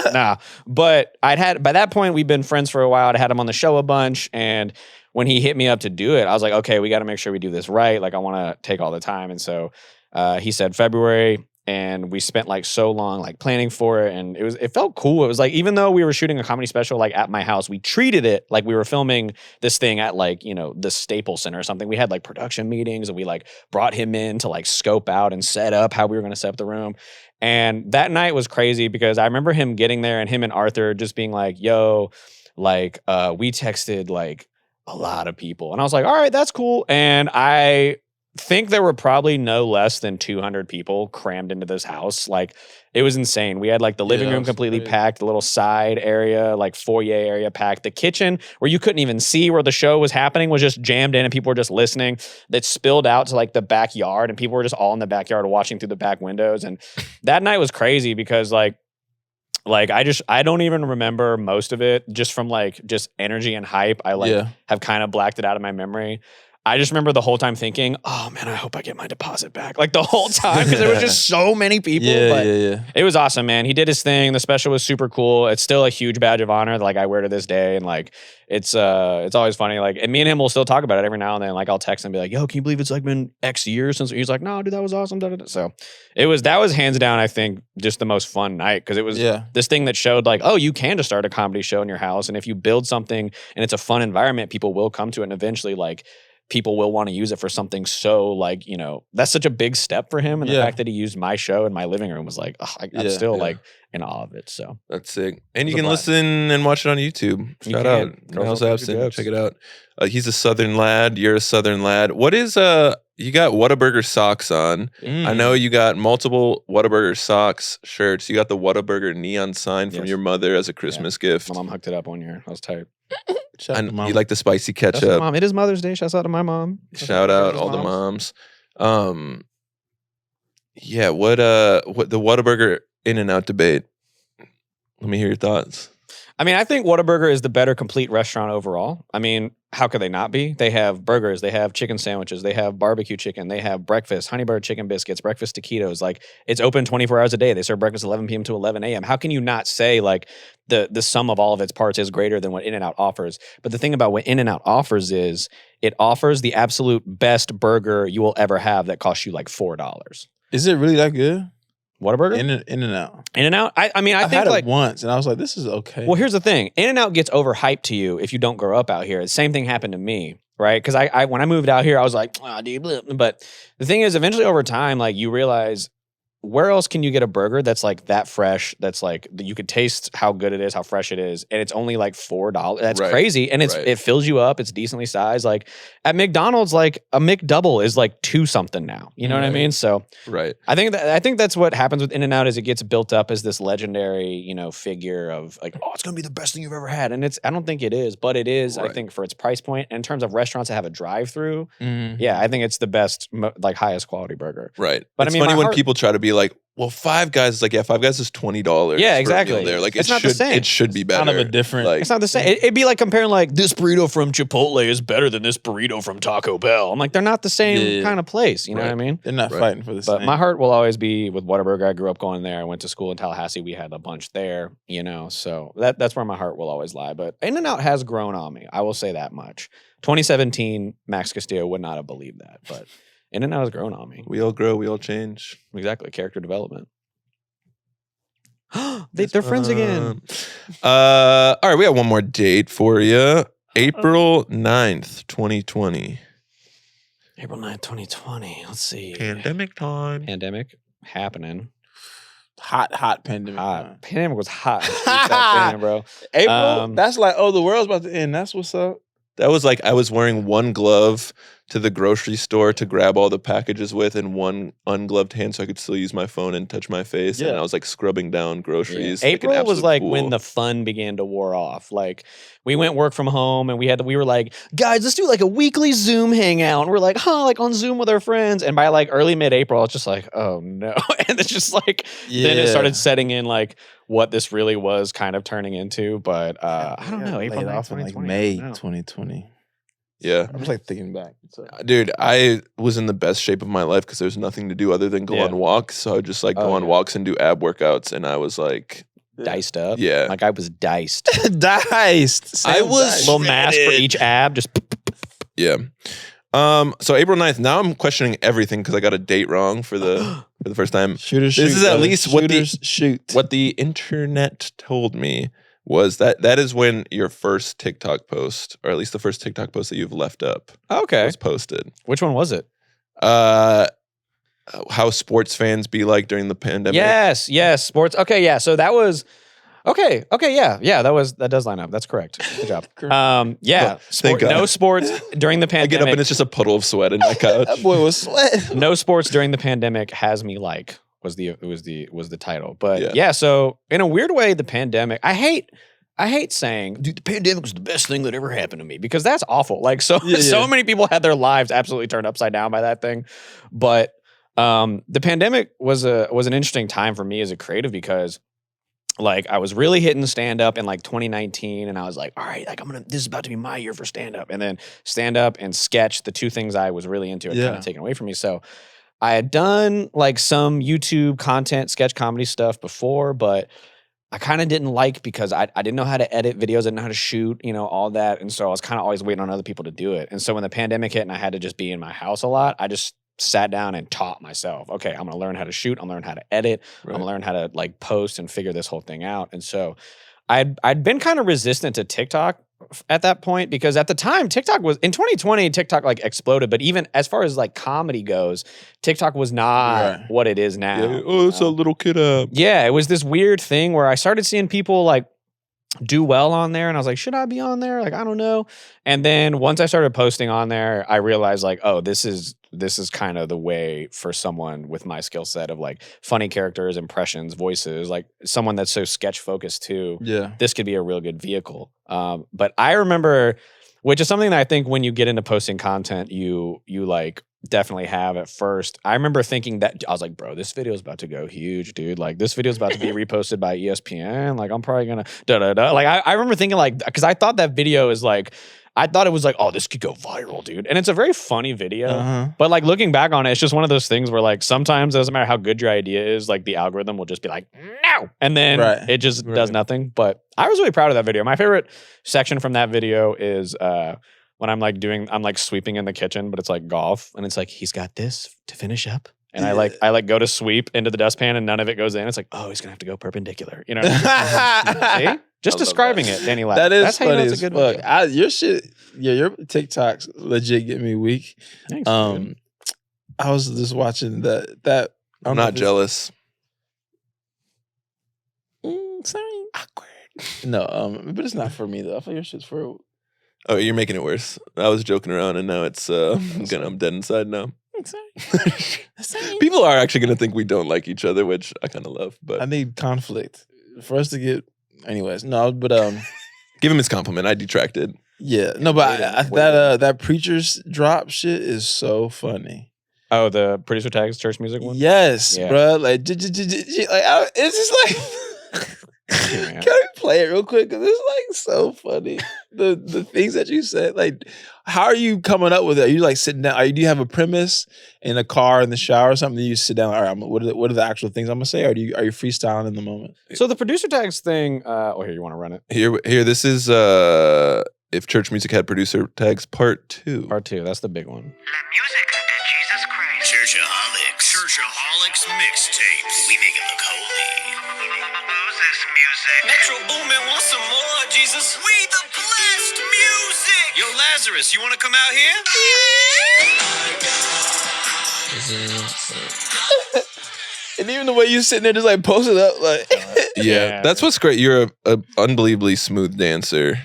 like, nah. But by that point, we'd been friends for a while. I had him on the show a bunch. And when he hit me up to do it, I was like, okay, we got to make sure we do this right. Like, I want to take all the time. And so he said February. And we spent like so long like planning for it. And it felt cool. It was like, even though we were shooting a comedy special like at my house, we treated it like we were filming this thing at like, the Staples Center or something. We had like production meetings and we like brought him in to like scope out and set up how we were going to set up the room. And that night was crazy because I remember him getting there and him and Arthur just being like, yo, like we texted like a lot of people. And I was like, all right, that's cool. And I think there were probably no less than 200 people crammed into this house. Like it was insane. We had like the living that room was completely crazy. packed, the little side area, like foyer area packed. The kitchen where you couldn't even see where the show was happening was just jammed in and people were just listening. That spilled out to like the backyard and people were just all in the backyard watching through the back windows. And that night was crazy because like I don't even remember most of it just from like just energy and hype. I have kind of blacked it out of my memory. I just remember the whole time thinking, oh man, I hope I get my deposit back. Like the whole time, because there was just so many people. But it was awesome, man. He did his thing. The special was super cool. It's still a huge badge of honor that like I wear to this day. And like it's always funny. Like, and me and him will still talk about it every now and then. Like I'll text him and be like, yo, can you believe it's like been X years since he's like, no, dude, that was awesome. So that was hands down, I think, just the most fun night. Cause it was this thing that showed like, oh, you can just start a comedy show in your house. And if you build something and it's a fun environment, people will come to it. And eventually like, people will want to use it for something so like, you know, that's such a big step for him. And the fact that he used my show in my living room was like, I'm still like in awe of it. So that's sick. And you can listen and watch it on YouTube. Shout out. Nels Absent. Check it out. He's a Southern lad. You're a Southern lad. What is, you got Whataburger socks on. I know you got multiple Whataburger socks, shirts. You got the Whataburger neon sign from your mother as a Christmas gift. My mom hooked it up one year. I was tired. And you like the spicy ketchup. Mom. It is Mother's Day. Shouts out to my mom. Shout out all the moms. Yeah, what the Whataburger In-N-Out debate. Let me hear your thoughts. I mean, I think Whataburger is the better complete restaurant overall. I mean, how could they not be? They have burgers, they have chicken sandwiches, they have barbecue chicken, they have breakfast, honey butter chicken biscuits, breakfast taquitos. Like it's open 24 hours a day. They serve breakfast 11 p.m. to 11 a.m. How can you not say like the sum of all of its parts is greater than what In-N-Out offers? But the thing about what In-N-Out offers is it offers the absolute best burger you will ever have that costs you like $4. Is it really that good? Whataburger? In-N-Out. In-N-Out? I mean, I think had like it once and I was like, this is okay. Well, here's the thing. In-N-Out gets overhyped to you if you don't grow up out here. The same thing happened to me, right? Because I when I moved out here, I was like, oh, dude, blah. But the thing is, eventually over time, like you realize where else can you get a burger that's like that fresh, that's like you could taste how good it is, how fresh it is, and it's only like $4. That's crazy. And it fills you up, it's decently sized. Like at McDonald's, like a McDouble is like $2 something now. You know what I mean? So I think that's what happens with In-N-Out is it gets built up as this legendary, you know, figure of like, oh, it's gonna be the best thing you've ever had. And I don't think it is, but it is, I think, for its price point. And in terms of restaurants that have a drive-through, I think it's the best, like highest quality burger. Right. But it's funny when people try to be like, well, Five Guys is like, Five Guys is $20. Yeah, exactly. For a meal there. Like it's not the same. It should be better. Kind of a different. Like, it's not the same. It'd be like comparing like this burrito from Chipotle is better than this burrito from Taco Bell. I'm like, they're not the same kind of place. You know what I mean? They're not fighting for the same. But my heart will always be with Whataburger. I grew up going there. I went to school in Tallahassee. We had a bunch there, you know, so that's where my heart will always lie. But In-N-Out has grown on me. I will say that much. 2017, Max Castillo would not have believed that, but In-N-Out has grown on me. We all grow, we all change. Exactly. Character development. They're friends again. All right, we have one more date for you. April 9th, 2020. April 9th, 2020. Let's see. Pandemic time. Pandemic happening. Hot pandemic. Pandemic was hot. Then, bro. April? That's like, oh, the world's about to end. That's what's up. That was like I was wearing one glove to the grocery store to grab all the packages with and one ungloved hand so I could still use my phone and touch my face. And I was like scrubbing down groceries. April was like when the fun began to wear off. Like we went work from home and we were like, guys, let's do like a weekly Zoom hangout. And we're like, like on Zoom with our friends. And by like early mid-April, it's just like, oh no. And it's just like, then it started setting in like what this really was kind of turning into. But I don't know. April 9th, off in like May 2020. Yeah. I'm just like thinking back. Dude, I was in the best shape of my life because there's nothing to do other than go on walks. So I would just like go on walks and do ab workouts. And I was like diced up. Yeah. Like I was diced. Diced. I was little mask for each ab. Just yeah. So April 9th, now I'm questioning everything because I got a date wrong for the first time. Shooters this is at least what the internet told me. Was that is when your first TikTok post, or at least the first TikTok post that you've left up, was posted. Which one was it? How sports fans be like during the pandemic. Yes, sports. Okay, yeah. So that was okay, yeah. That does line up. That's correct. Good job. No sports during the pandemic. I get up and it's just a puddle of sweat in my couch. That boy was sweating. No sports during the pandemic has me like. Was the title. But so in a weird way, the pandemic, I hate saying, dude, the pandemic was the best thing that ever happened to me because that's awful. Like so many people had their lives absolutely turned upside down by that thing. But the pandemic was an interesting time for me as a creative because like I was really hitting stand up in like 2019, and I was like, all right, like this is about to be my year for stand up. And then stand up and sketch, the two things I was really into, had kind of taken away from me. So I had done like some YouTube content, sketch comedy stuff before, but I kind of didn't like because I didn't know how to edit videos, I didn't know how to shoot, all that. And so I was kind of always waiting on other people to do it. And so when the pandemic hit and I had to just be in my house a lot, I just sat down and taught myself, okay, I'm going to learn how to shoot. I'm going to learn how to edit. Right. I'm going to learn how to like post and figure this whole thing out. And so I'd been kind of resistant to TikTok at that point, because at the time TikTok was in 2020, TikTok like exploded. But even as far as like comedy goes, TikTok was not what it is now. Yeah. Oh, it's a little kid up. Yeah, it was this weird thing where I started seeing people like do well on there, and I was like, should I be on there? Like, I don't know. And then once I started posting on there, I realized like, oh, this is kind of the way for someone with my skill set of like funny characters, impressions, voices, like someone that's so sketch focused too. Yeah. This could be a real good vehicle. But I remember, which is something that I think when you get into posting content, you like definitely have at first. I remember thinking that, I was like, bro, this video is about to go huge, dude. Like, this video is about to be reposted by ESPN. Like, I'm probably gonna da-da-da. Like, I remember thinking like, because I thought that video is like, I thought it was like, oh, this could go viral, dude. And it's a very funny video. But like looking back on it, it's just one of those things where like sometimes it doesn't matter how good your idea is, like the algorithm will just be like, no. And then it just does nothing. But I was really proud of that video. My favorite section from that video is when I'm like sweeping in the kitchen, but it's like golf. And it's like, he's got this to finish up. And I like go to sweep into the dustpan and none of it goes in. It's like, oh, he's gonna have to go perpendicular. You know? See? Just describing it, Danny laughed. That is That's funny how you know as it's a good fuck. video. Your shit, your TikToks legit get me weak. Thanks, dude. I was just watching that. I'm not jealous. Sorry. Awkward. No, but it's not for me though. I feel your shit's for. Oh, you're making it worse. I was joking around, and now it's I'm dead inside now. Sorry. People are actually gonna think we don't like each other, which I kind of love. But I need conflict for us to get. Anyways, no, but give him his compliment. I detracted. Yeah, no, but that preacher's drop shit is so funny. Oh, the producer tags church music one? Yes, bro. Like, it's just like. Can we play it real quick? Because it's like so funny. The things that you said, like, how are you coming up with it? Are you like sitting down? Do you have a premise in a car in the shower or something? You sit down. All right, what are the actual things I'm gonna say? Or are you freestyling in the moment? So the producer tags thing. Here, you want to run it? Here. This is if church music had producer tags part 2. Part 2. That's the big one. La music de Jesus Christ. Churchaholics mixtapes. We make it look holy. Moses music. Metro Boomin wants some more, Jesus. We the blessed music. Yo, Lazarus, you want to come out here? And even the way you sitting there just like posted up, like yeah, that's what's great. You're a unbelievably smooth dancer.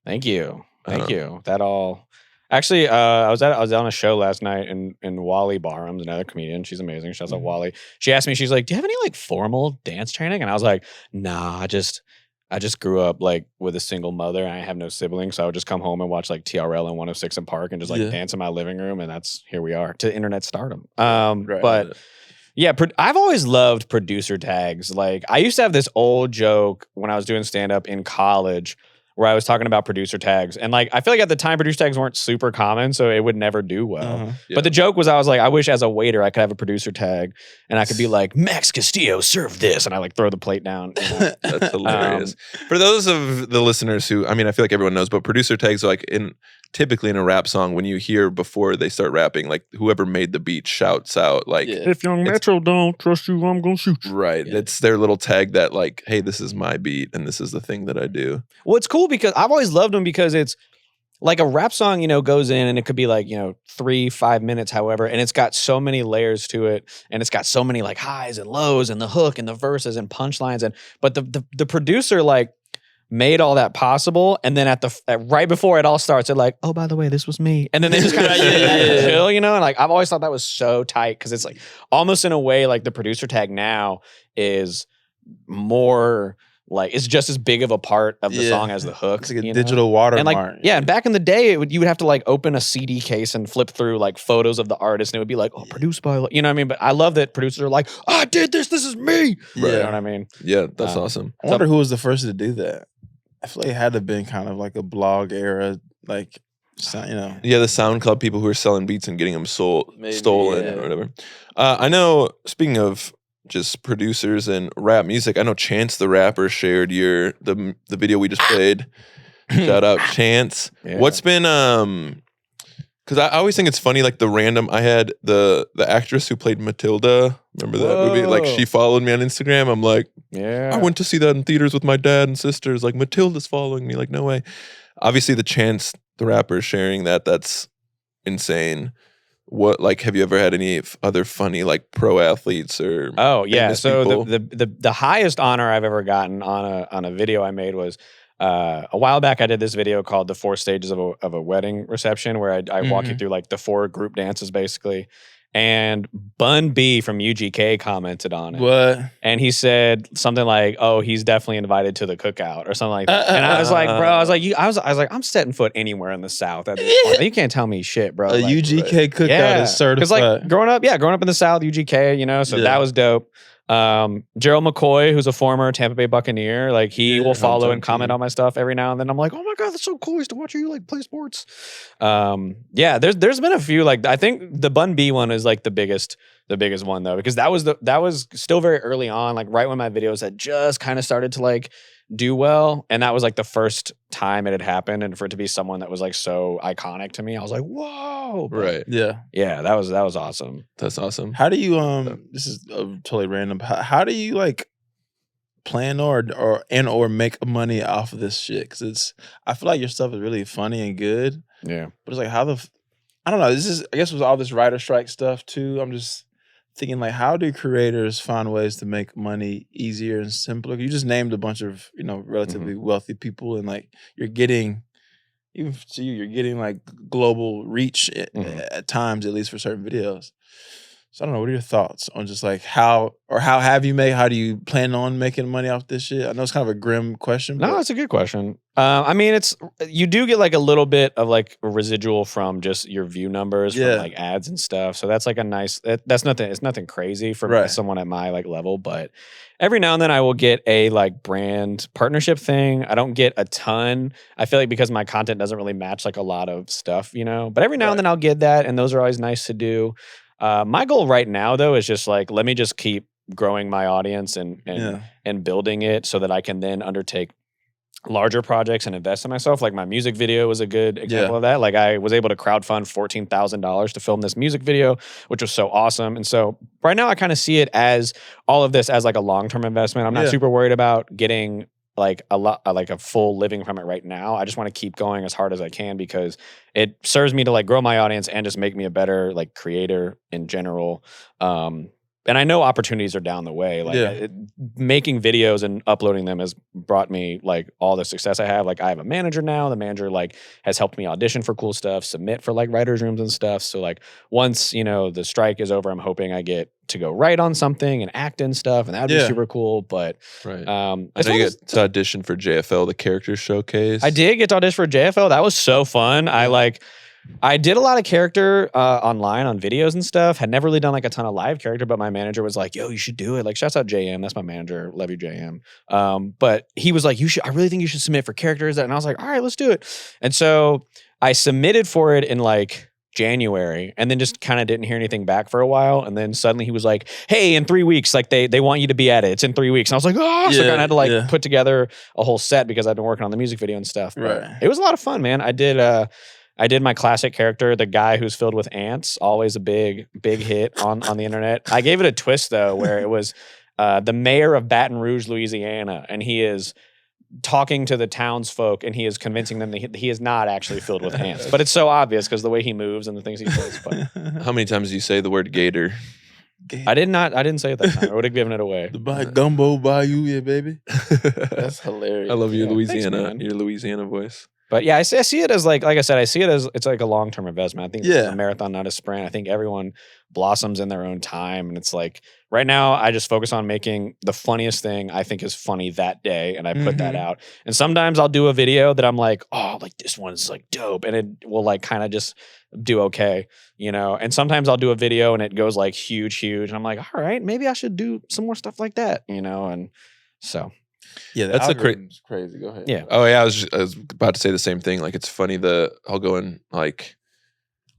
Thank you. That all. Actually, I was on a show last night, and Wally Barham's another comedian. She's amazing. Shouts out Wally. She asked me, she's like, "Do you have any like formal dance training?" And I was like, "Nah, I just grew up like with a single mother, and I have no siblings, so I would just come home and watch like TRL and 106 in Park, and just like dance in my living room, and that's here we are to internet stardom." But yeah, I've always loved producer tags. Like, I used to have this old joke when I was doing stand up in college, where I was talking about producer tags. And like, I feel like at the time producer tags weren't super common, so it would never do well. But the joke was, I was like, I wish as a waiter I could have a producer tag and I could be like, Max Castillo, serve this. And I like throw the plate down. That's hilarious. For those of the listeners who, I mean, I feel like everyone knows, but producer tags are like typically in a rap song, when you hear before they start rapping, like whoever made the beat shouts out like, if Young Metro don't trust you, I'm gonna shoot you. Right. Yeah. It's their little tag that like, hey, this is my beat and this is the thing that I do. Well, it's cool because I've always loved them, because it's like a rap song, goes in and it could be like, 3-5 minutes, however, and it's got so many layers to it, and it's got so many like highs and lows and the hook and the verses and punchlines, but the producer like made all that possible, and then at right before it all starts, they're like, "Oh, by the way, this was me," and then they just kind of chill, and like I've always thought that was so tight, because it's like almost in a way like the producer tag now is more like it's just as big of a part of the song as the hook. It's like a you know? digital watermark. And like, yeah, and back in the day, you would have to like open a CD case and flip through like photos of the artist, and it would be like, oh, produced by, you know what I mean? But I love that producers are like, I did this is me. Yeah. You know what I mean? Yeah, that's awesome. I wonder who was the first to do that. I feel like it had to have been kind of like a blog era, like, you know. Yeah, the SoundCloud people who are selling beats and getting them stolen yeah. or whatever. I know, speaking of just producers and rap music, I know Chance the Rapper shared the video we just played. Shout out Chance. Yeah. What's been because I always think it's funny, like I had the actress who played Matilda. Remember that movie? Like she followed me on Instagram. I'm like, yeah, I went to see that in theaters with my dad and sisters. Like Matilda's following me. Like, no way. Obviously, the Chance the Rapper sharing that's insane. What, like, have you ever had any other funny like pro athletes or? Oh yeah. famous So people? the highest honor I've ever gotten on a video I made was a while back. I did this video called "The 4 Stages of a Wedding Reception," where I walk you through like the 4 group dances basically. And Bun B from UGK commented on it. What? And he said something like, "Oh, he's definitely invited to the cookout," or something like that. And I was like, "Bro, I was like, I'm setting foot anywhere in the South at this point. You can't tell me shit, bro." A Like, UGK cookout yeah, is certified. because like growing up in the South, UGK, you know, so that was dope. Gerald McCoy, who's a former Tampa Bay Buccaneer, like he will follow and comment on my stuff every now and then. I'm like, oh my god, that's so cool. I used to watch you like play sports. Yeah, there's been a few, like I think the Bun B one is like the biggest one though, because that was still very early on, like right when my videos had just kind of started to like do well, and that was like the first time it had happened, and for it to be someone that was like so iconic to me, I was like, whoa. But Right. yeah, that was awesome. That's awesome. How do you this is totally random. How do you like plan or make money off of this shit? Because I feel like your stuff is really funny and good. Yeah. But it's like I don't know. This is, I guess, with all this writer strike stuff too. I'm just thinking like, how do creators find ways to make money easier and simpler? You just named a bunch of, you know, relatively wealthy people, and like you're getting like global reach at times, at least for certain videos. So I don't know. What are your thoughts on just like how do you plan on making money off this shit? I know it's kind of a grim question. No, it's a good question. I mean, you do get like a little bit of like a residual from just your view numbers from like ads and stuff. So that's like a nice, that's nothing, it's nothing crazy for someone at my like level, but every now and then I will get a like brand partnership thing. I don't get a ton. I feel like because my content doesn't really match like a lot of stuff, you know, but every now and then I'll get that, and those are always nice to do. My goal right now though is just like, let me just keep growing my audience and building it so that I can then undertake larger projects and invest in myself. Like my music video was a good example of that. Like I was able to crowdfund $14,000 to film this music video, which was so awesome. And so right now I kind of see it as all of this as like a long-term investment. I'm not super worried about getting like a full living from it right now. I just want to keep going as hard as I can because it serves me to like grow my audience and just make me a better like creator in general. And I know opportunities are down the way. Like making videos and uploading them has brought me like all the success I have. Like I have a manager now. The manager like has helped me audition for cool stuff, submit for like writers' rooms and stuff. So like once, you know, the strike is over, I'm hoping I get to go write on something and act in stuff, and that'd be super cool. But I know you get to audition for JFL, the character showcase. I did get to audition for JFL. That was so fun. I did a lot of character online on videos and stuff. Had never really done like a ton of live character, but my manager was like, yo, you should do it. Like, shouts out JM. That's my manager. Love you, JM. But he was like, I really think you should submit for characters. And I was like, all right, let's do it. And so I submitted for it in like January, and then just kind of didn't hear anything back for a while. And then suddenly he was like, hey, in 3 weeks, like they want you to be at it. It's in 3 weeks. And I was like, oh, so I kind of had to like put together a whole set because I've been working on the music video and stuff. But it was a lot of fun, man. I did my classic character, the guy who's filled with ants, always a big hit on the internet. I gave it a twist though, where it was the mayor of Baton Rouge, Louisiana, and he is talking to the townsfolk and he is convincing them that he is not actually filled with ants. But it's so obvious because the way he moves and the things he says. But how many times do you say the word gator? I didn't say it that time. I would have given it away. The gumbo bayou, yeah, baby. That's hilarious. I love your Louisiana, Thanks, your Louisiana voice. But yeah, I see it as like I said, I see it as it's like a long-term investment. I think it's Yeah. a marathon, not a sprint. I think everyone blossoms in their own time. And it's like right now I just focus on making the funniest thing I think is funny that day. And I put that out. And sometimes I'll do a video that I'm like, oh, like this one's like dope. And it will like kind of just do okay, you know. And sometimes I'll do a video and it goes like huge. And I'm like, all right, maybe I should do some more stuff like that, you know. And so Yeah, That's a algorithm's crazy. Go ahead. yeah. Oh yeah, I was about to say the same thing. Like it's funny I'll go in like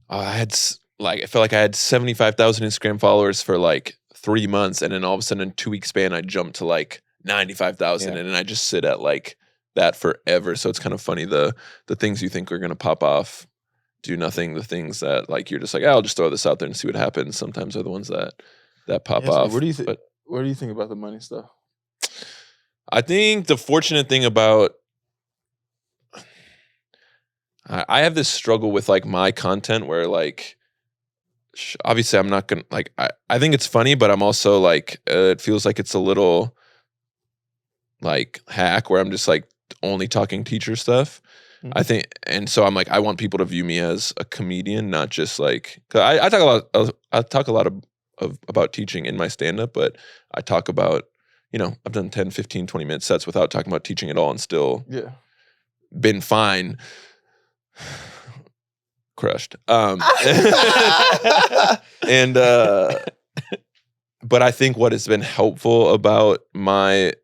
I felt like I had 75,000 Instagram followers for like 3 months, and then all of a sudden in 2 week span I jumped to like 95,000, and then I just sit at like that forever. So it's kind of funny the things you think are gonna pop off do nothing. The things that like you're just like, I'll just throw this out there and see what happens. Sometimes are the ones that pop off. What do you think? What do you think about the money stuff? I think the fortunate thing about I have this struggle with like my content where like obviously I'm not gonna like I think it's funny, but I'm also like it feels like it's a little like hack where I'm just like only talking teacher stuff. I think, and so I'm like, I want people to view me as a comedian, not just like, cause I talk a lot of about teaching in my stand-up, but I talk about, you know, I've done 10, 15, 20 minute sets without talking about teaching at all and still been fine. Crushed. And but I think what has been helpful about my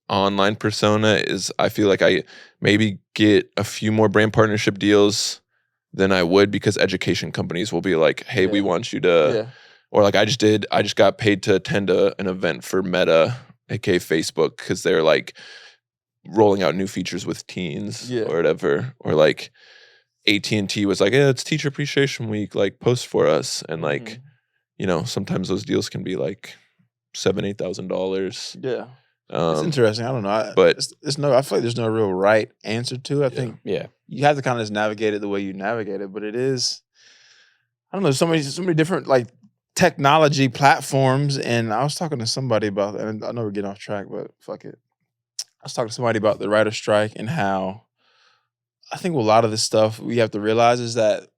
online persona is I feel like I maybe get a few more brand partnership deals than I would, because education companies will be like, hey, we want you to, or like I just got paid to attend an event for Meta, aka Facebook, because they're like rolling out new features with teens or whatever, or like AT&T was like, yeah, it's Teacher Appreciation Week, like post for us, and like, you know, sometimes those deals can be like $7,000-8,000. Yeah. It's interesting. I don't know. But I feel like there's no real right answer to it. I think you have to kind of just navigate it the way you navigate it. But it is, I don't know, so many different like technology platforms. And I was talking to somebody about that. And I know we're getting off track, but fuck it. I was talking to somebody about the writer's strike and how I think a lot of this stuff we have to realize is that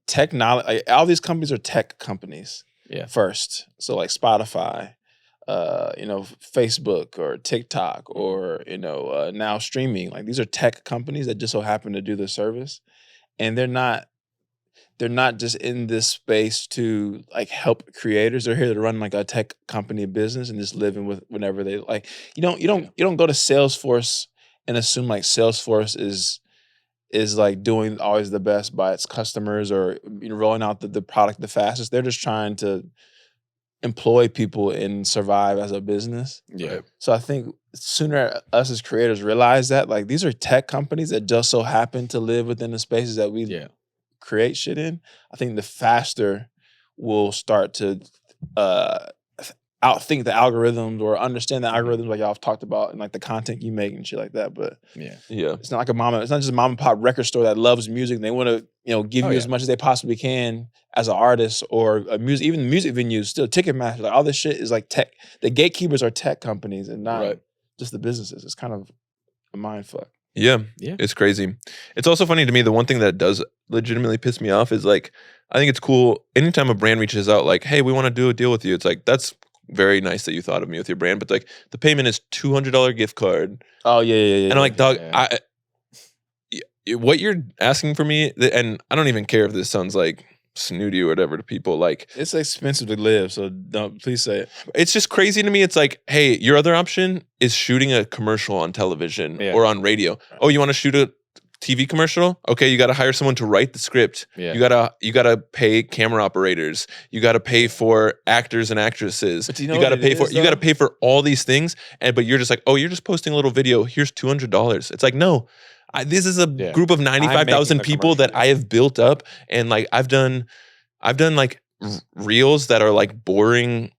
technology, like, all these companies are tech companies first. So like Spotify, you know, Facebook or TikTok or, you know, now streaming. Like these are tech companies that just so happen to do the service. And they're not just in this space to like help creators. They're here to run like a tech company business and just living with whenever they like. You don't go to Salesforce and assume like Salesforce is like doing always the best by its customers or, you know, rolling out the product the fastest. They're just trying to employ people and survive as a business. Yeah. So I think sooner us as creators realize that like these are tech companies that just so happen to live within the spaces that we create shit in. I think the faster we'll start to outthink the algorithms or understand the algorithms like y'all have talked about and like the content you make and shit like that. But it's not like it's not just a mom and pop record store that loves music and they want to, you know, give you as much as they possibly can as an artist or a music, even music venues, still Ticketmaster, like all this shit is like tech. The gatekeepers are tech companies and not just the businesses. It's kind of a mind fuck. Yeah, it's crazy. It's also funny to me, the one thing that does legitimately piss me off is like, I think it's cool anytime a brand reaches out like, hey, we want to do a deal with you. It's like, that's very nice that you thought of me with your brand, but like the payment is $200 gift card. Oh yeah. And I'm like, dog, what you're asking for me, and I don't even care if this sounds like snooty or whatever to people, like it's expensive to live, so don't please say it. It's just crazy to me. It's like, hey, your other option is shooting a commercial on television or on radio. Oh, you want to shoot a TV commercial? Okay, you got to hire someone to write the script. Yeah. You gotta pay camera operators. You got to pay for actors and actresses. But you know you got to pay for all these things. But you're just like, oh, you're just posting a little video. Here's $200. It's like, no, this is a group of 95,000 people that I have built up, and like I've done like reels that are like boring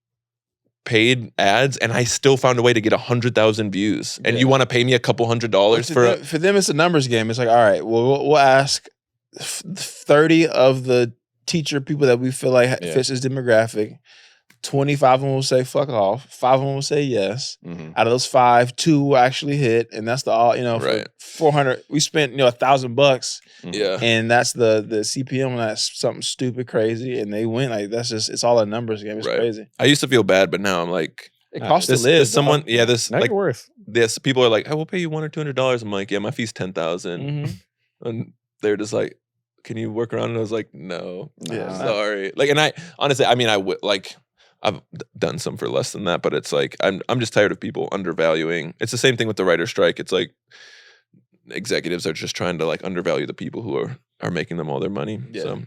paid ads, and I still found a way to get 100,000 views. And you want to pay me a couple $100 for them? It's a numbers game. It's like, all right, well, we'll ask 30 of the teacher people that we feel like fits this demographic 25 of them will say fuck off. 5 of them will say yes. Mhm. Out of those 5, 2 will actually hit, and that's the all. For Right. 400, we spent $1,000, Yeah. and that's the CPM. And that's something stupid crazy, and they win. Like that's just it's all a numbers game. It's Right. crazy. I used to feel bad, but now I'm like, It costs to this live. someone, dog. yeah, this Now like you're worth. this. People are like, I will pay you $100 or $200. I'm like, yeah, my fee's 10,000, Mhm. and they're just like, can you work around? And I was like, no, Yeah, sorry. Like, and I honestly, I mean, like, I've done some for less than that, but it's like I'm just tired of people undervaluing. It's the same thing with the writer's strike. It's like executives are just trying to like undervalue the people who are making them all their money. Yeah. So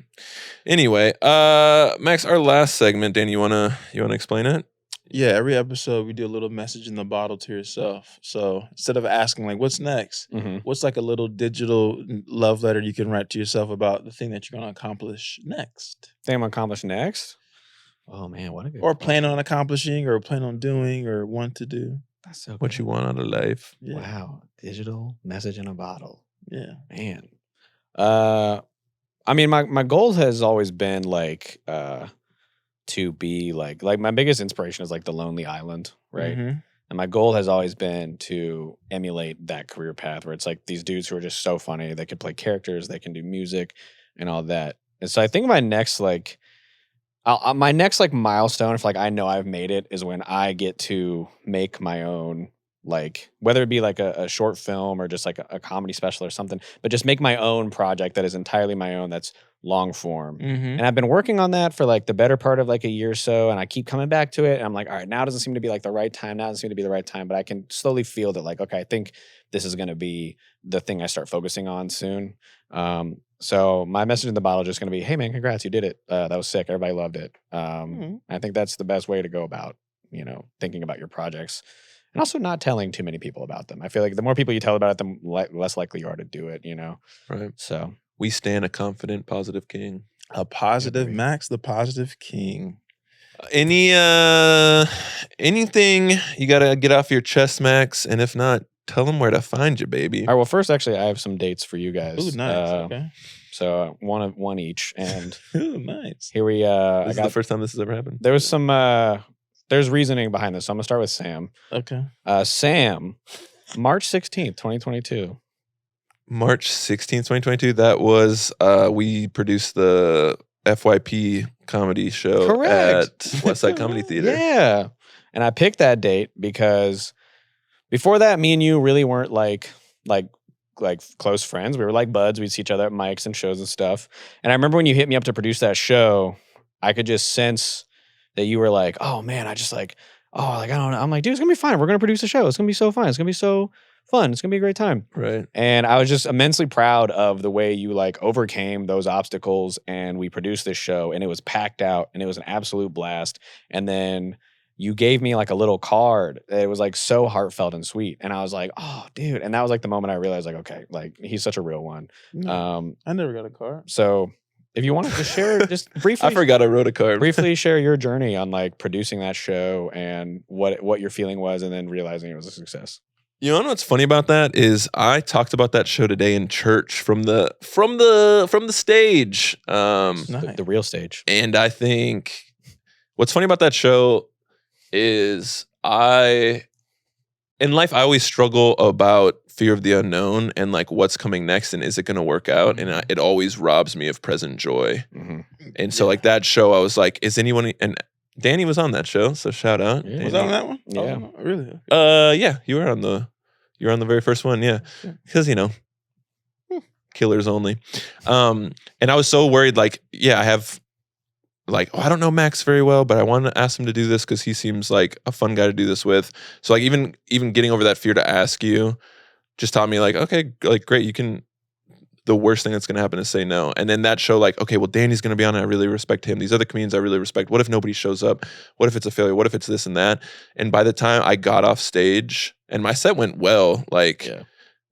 anyway, Max, our last segment, Dan, you wanna explain it? Yeah, every episode we do a little message in the bottle to yourself. So instead of asking like, "What's next?" Mhm. What's like a little digital love letter you can write to yourself about the thing that you're going to accomplish next, Thing I'm gonna accomplish next. Oh man, what a good or plan question. on accomplishing, or plan on doing, or want to do? That's so What good. you want out of life? Yeah, Wow, digital message in a bottle, yeah. man. I mean, my goal has always been like to be like my biggest inspiration is like The Lonely Island, right? Mhm. And my goal has always been to emulate that career path where it's like these dudes who are just so funny. They can play characters, they can do music, and all that. And so I think my next like milestone, if like I know I've made it, is when I get to make my own, like whether it be like a short film or just like a comedy special or something, but just make my own project that is entirely my own, that's long form. Mhm. And I've been working on that for like the better part of like a year or so, and I keep coming back to it. And I'm like, all right, now doesn't seem to be like the right time. Now doesn't seem to be the right time, but I can slowly feel that like, okay, I think this is going to be the thing I start focusing on soon. So my message in the bottle is just going to be, hey man, congrats, you did it. That was sick. Everybody loved it. Mhm. I think that's the best way to go about, thinking about your projects, and also not telling too many people about them. I feel like the more people you tell about it, the less likely you are to do it, Right. So We stand a confident, positive king. A positive Agreed. Max, the positive king. Anything you gotta get off your chest, Max? And if not, tell them where to find you, baby. all right, well, first, actually, I have some dates for you guys. Ooh, nice. Okay. So one each, and Ooh, nice. here we. This I is got. the first time this has ever happened. There was some. There's reasoning behind this, so I'm gonna start with Sam. Okay. Sam, March 16th, 2022. March 16th, 2022. That was we produced the FYP comedy show Correct. at West Side Comedy Theater. Yeah, and I picked that date because before that, me and you really weren't like close friends. We were like buds. We'd see each other at mics and shows and stuff. And I remember when you hit me up to produce that show, I could just sense that you were like, oh man, I just like, I don't know. I'm like, dude, it's gonna be fine. We're gonna produce a show. It's gonna be so fun. It's gonna be so fun. It's gonna be a great time. Right. And I was just immensely proud of the way you like overcame those obstacles, and we produced this show, and it was packed out, and it was an absolute blast. And then you gave me like a little card. It was like so heartfelt and sweet. And I was like, oh dude. And that was like the moment I realized like, okay, like he's such a real one. No, I never got a car. So if you want to just share, just briefly, I forgot I wrote a card. briefly share your journey on like producing that show and what your feeling was, and then realizing it was a success. You know what's funny about that is I talked about that show today in church from the stage. Nice. The real stage. And I think what's funny about that show is in life I always struggle about fear of the unknown and like what's coming next and is it going to work out, and it always robs me of present joy. Mm-hmm. And so like that show, I was like, is anyone? And Danny was on that show, so shout out. Yeah. Was that on that one? Yeah. Oh, really? Yeah, you were on the very first one, yeah, Sure. because killers only. And I was so worried, like, yeah, I have. Like, I don't know Max very well, but I want to ask him to do this because he seems like a fun guy to do this with. So like even getting over that fear to ask you just taught me like, okay, like great, you can. The worst thing that's going to happen is say no. And then that show, like, okay, well, Danny's going to be on it. I really respect him. These other comedians I really respect. What if nobody shows up? What if it's a failure? What if it's this and that? And by the time I got off stage, and my set went well, like. Yeah.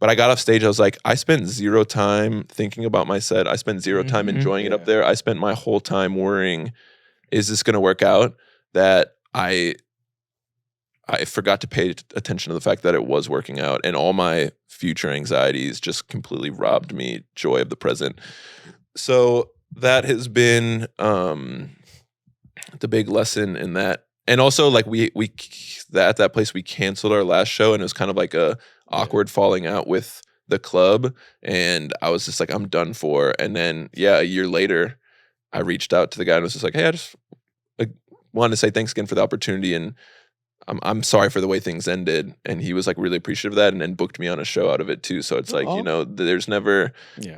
But I got off stage, I was like, I spent zero time thinking about my set. I spent zero time enjoying it up there. I spent my whole time worrying, is this going to work out? That I forgot to pay attention to the fact that it was working out. And all my future anxieties just completely robbed me joy of the present. So that has been the big lesson in that. And also, like we at that place we canceled our last show, and it was kind of like a awkward falling out with the club, and I was just like, I'm done for. And then a year later, I reached out to the guy and was just like, hey, I just wanted to say thanks again for the opportunity, and I'm sorry for the way things ended. And he was like really appreciative of that, and then booked me on a show out of it too. So it's like, there's never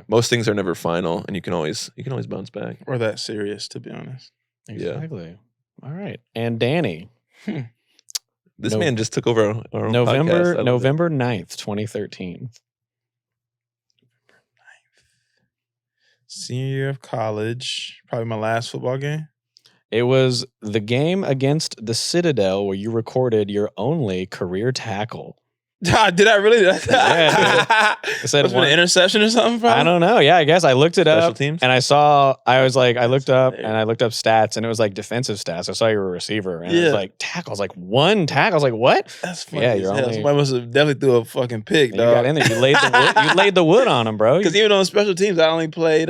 most things are never final, and you can always bounce back. Or that serious, to be honest. Exactly. All right. And Danny. This man just took over our own November podcast. November 9th, 2013. Senior year of college, probably my last football game. It was the game against the Citadel where you recorded your only career tackle. Did I really? Yeah, it said an interception or something. Probably? I don't know. Yeah, I guess I looked it Special up teams? and I looked up stats, and it was like defensive stats. I saw you were a receiver, and it was like tackles, like one tackle. I was like, what? That's funny. Yeah, you're only. Somebody must have definitely threw a fucking pick. You got in there. You laid the wood. You laid the wood on him, bro. Because even on special teams, I only played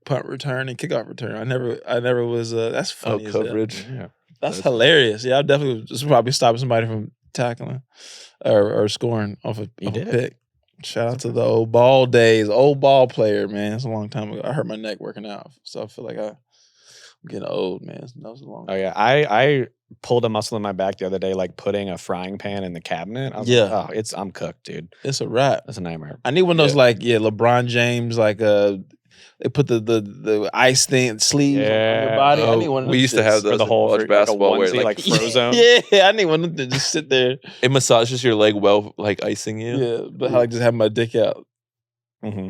punt return and kickoff return. I never was. That's funny. Coverage. Yeah. That's hilarious. Yeah, I definitely was just probably stopping somebody from tackling or scoring off a pick. Shout out to the old ball days. Old ball player, man. It's a long time ago. I hurt my neck working out, so I feel like I'm getting old, man. That was a long time. Oh yeah, I pulled a muscle in my back the other day, like putting a frying pan in the cabinet. I was like, I'm cooked, dude. It's a wrap. That's a nightmare. I need one of those LeBron James they put the ice thing sleeve on your body. I need one of those. We used to have those for the whole college basketball where like Frozone. Yeah, I need one to just sit there. It massages your leg well, like icing you. Yeah, but I just have my dick out. Mm-hmm.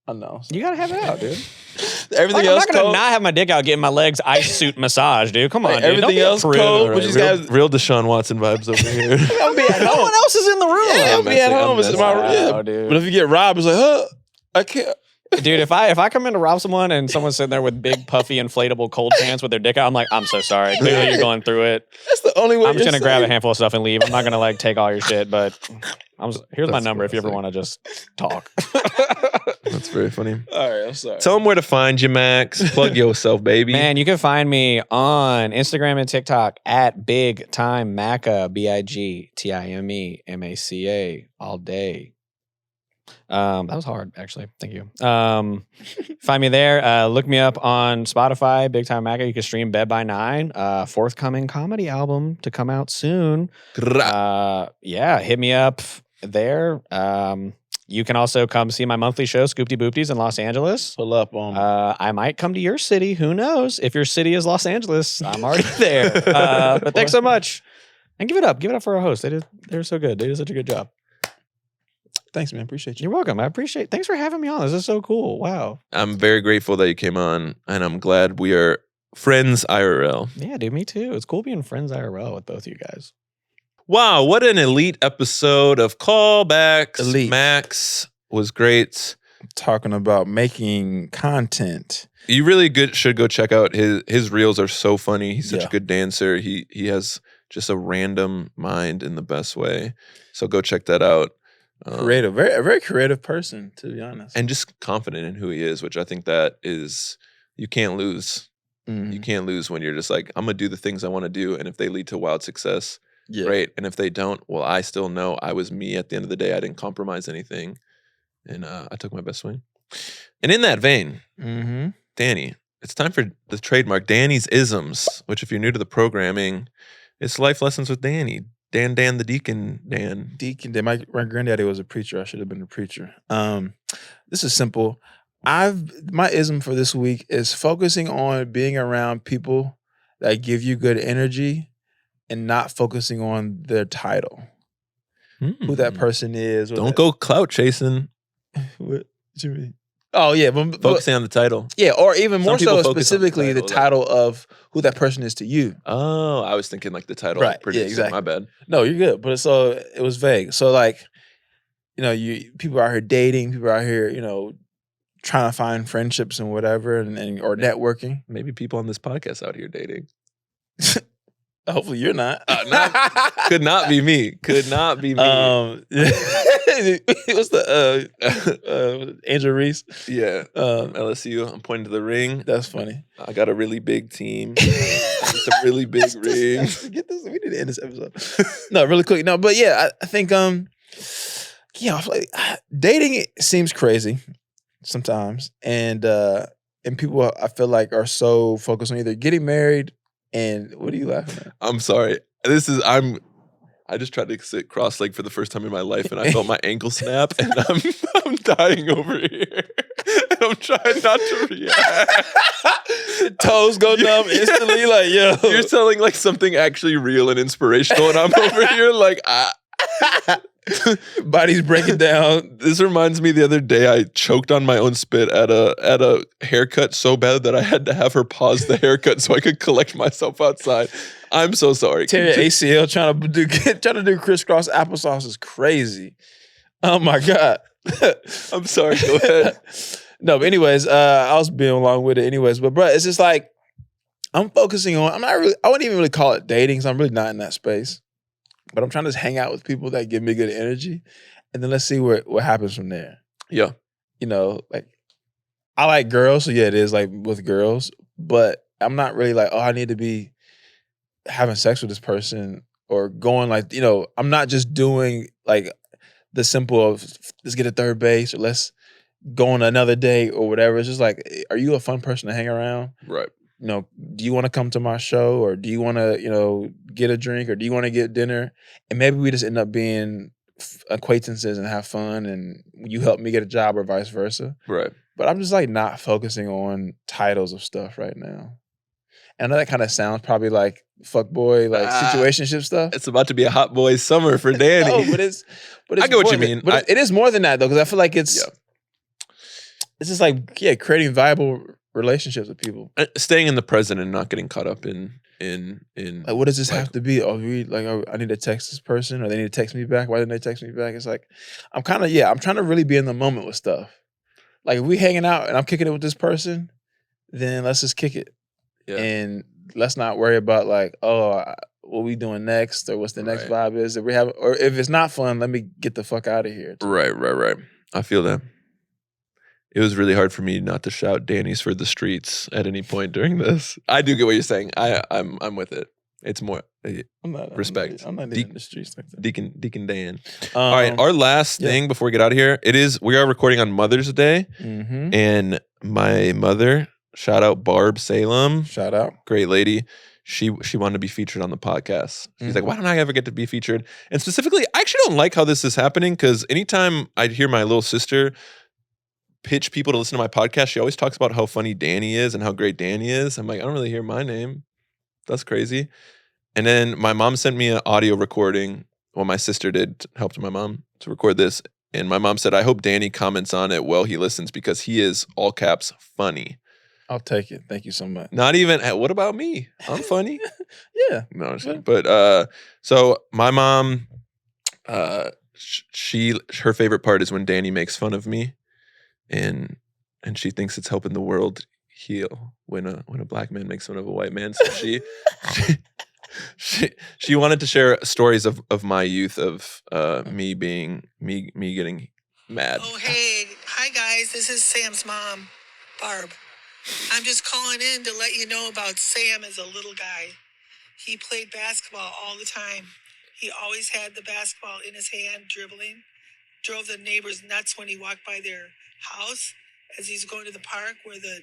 I know. You gotta have it out, dude. Everything I'm else not gonna cold. not have my dick out getting my legs ice suit massage, dude. Come on, dude. Everything else cold. Right, real Deshaun Watson vibes over here. I'll be at home. No one else is in the room. Yeah, I'll be at home. It's my dude. But if you get robbed, it's like, I can't. Dude, if I come in to rob someone and someone's sitting there with big puffy inflatable cold pants with their dick out, I'm like, I'm so sorry. Clearly you're going through it. That's the only way. I'm just gonna grab a handful of stuff and leave. I'm not gonna like take all your shit, but here's my number if you ever want to just talk. That's very funny. All right, I'm sorry. Tell them where to find you, Max. Plug yourself, baby. Man, you can find me on Instagram and TikTok at BigTimeMaca, BigTimeMaca, all day. That was hard, actually. Thank you. Find me there. Look me up on Spotify, BigTimeMaca. You can stream Bed by 9. Forthcoming comedy album to come out soon. Hit me up there. You can also come see my monthly show, Scoopty Boopties, in Los Angeles. Pull up on. I might come to your city. Who knows? If your city is Los Angeles, I'm already there. But thanks so much. And give it up. Give it up for our host. They're so good. They did such a good job. Thanks, man. Appreciate you. You're welcome. I appreciate. Thanks for having me on. This is so cool. Wow. I'm very grateful that you came on, and I'm glad we are friends IRL. Yeah, dude, me too. It's cool being friends IRL with both of you guys. Wow, what an elite episode of Callbacks. Elite. Max was great. Talking about making content. You really should go check out his reels are so funny. He's such a good dancer. He has just a random mind in the best way. So go check that out. Creative, a very creative person, to be honest, and just confident in who he is, which I think that is you can't lose. Mm-hmm. You can't lose when you're just like, I'm gonna do the things I want to do, and if they lead to wild success, great. And if they don't, well, I still know I was me at the end of the day. I didn't compromise anything, and I took my best swing. And in that vein, Danny, it's time for the trademark Danny's Isms, which if you're new to the programming, it's life lessons with Danny. Dan the Deacon Dan. My granddaddy was a preacher. I should have been a preacher. This is simple. My ism for this week is focusing on being around people that give you good energy and not focusing on their title. Who that person is. Don't go clout chasing. What you mean? Oh, yeah. But focusing on the title. Yeah, or even more so specifically the title of who that person is to you. Oh, I was thinking like the title. Right, producer. yeah, exactly. My bad. No, you're good. But so it was vague. So like, people are out here dating, people are out here, trying to find friendships and whatever and or networking. Maybe people on this podcast out here dating. Hopefully you're not. Could not be me. Could not be me. What's the Angel Reese? Yeah, LSU. I'm pointing to the ring. That's funny. I got a really big team. It's a really big ring. Get this. We need to end this episode. No, really quick. No, but yeah, I think I feel like dating seems crazy sometimes, and people I feel like are so focused on either getting married and what are you laughing at? I'm sorry. I just tried to sit cross-legged for the first time in my life, and I felt my ankle snap, and I'm dying over here. And I'm trying not to react. Toes go numb instantly, like, yo. You're telling like something actually real and inspirational, and I'm over here like, body's breaking down. This reminds me the other day I choked on my own spit at a haircut so bad that I had to have her pause the haircut so I could collect myself outside. I'm so sorry. Tear your ACL trying to do crisscross applesauce is crazy. Oh my God. I'm sorry. Go ahead. No, but anyways, I was being along with it anyways. But bro, it's just like I'm focusing on. I wouldn't even really call it dating, so I'm really not in that space. But I'm trying to just hang out with people that give me good energy, and then let's see what happens from there. Yeah, like I like girls, so yeah, it is like with girls. But I'm not really like, oh, I need to be having sex with this person or going like, I'm not just doing like the simple of let's get a third base or let's go on another date or whatever. It's just like, are you a fun person to hang around? Right. Do you want to come to my show or do you want to, get a drink or do you want to get dinner? And maybe we just end up being acquaintances and have fun and you help me get a job or vice versa. Right. But I'm just like not focusing on titles of stuff right now. And I know that kind of sounds probably like fuckboy, like situationship stuff. It's about to be a hot boy summer for Danny. No, but it's I get what you mean. But it is more than that though, because I feel like it's just like creating viable relationships with people. Staying in the present and not getting caught up in like, what does this have to be? Oh, I need to text this person or they need to text me back. Why didn't they text me back? It's like I'm trying to really be in the moment with stuff. Like if we hanging out and I'm kicking it with this person, then let's just kick it. Yeah. And let's not worry about like, what we doing next or what's the next vibe is. If we have, or if it's not fun, let me get the fuck out of here. Right. I feel that. It was really hard for me not to shout Danny's for the streets at any point during this. I do get what you're saying. I'm with it. It's more respect. I'm not in the streets like that. Deacon Dan. All right, our last thing before we get out of here, we are recording on Mother's Day, and my mother, shout out Barb Salem, shout out, great lady. She wanted to be featured on the podcast. She's like, why don't I ever get to be featured? And specifically, I actually don't like how this is happening because anytime I hear my little sister pitch people to listen to my podcast, she always talks about how funny Danny is and how great Danny is. I'm like, I don't really hear my name. That's crazy. And then my mom sent me an audio recording. Well, my sister helped my mom to record this. And my mom said, I hope Danny comments on it while he listens because he is, all caps, funny. I'll take it. Thank you so much. Not even, what about me? I'm funny. Yeah. No, I'm just kidding. But so my mom, her favorite part is when Danny makes fun of me. And she thinks it's helping the world heal when a black man makes fun of a white man. So she wanted to share stories of my youth of me getting mad. Oh hey, hi guys, this is Sam's mom, Barb. I'm just calling in to let you know about Sam as a little guy. He played basketball all the time. He always had the basketball in his hand, dribbling. Drove the neighbors nuts when he walked by their house as he's going to the park where the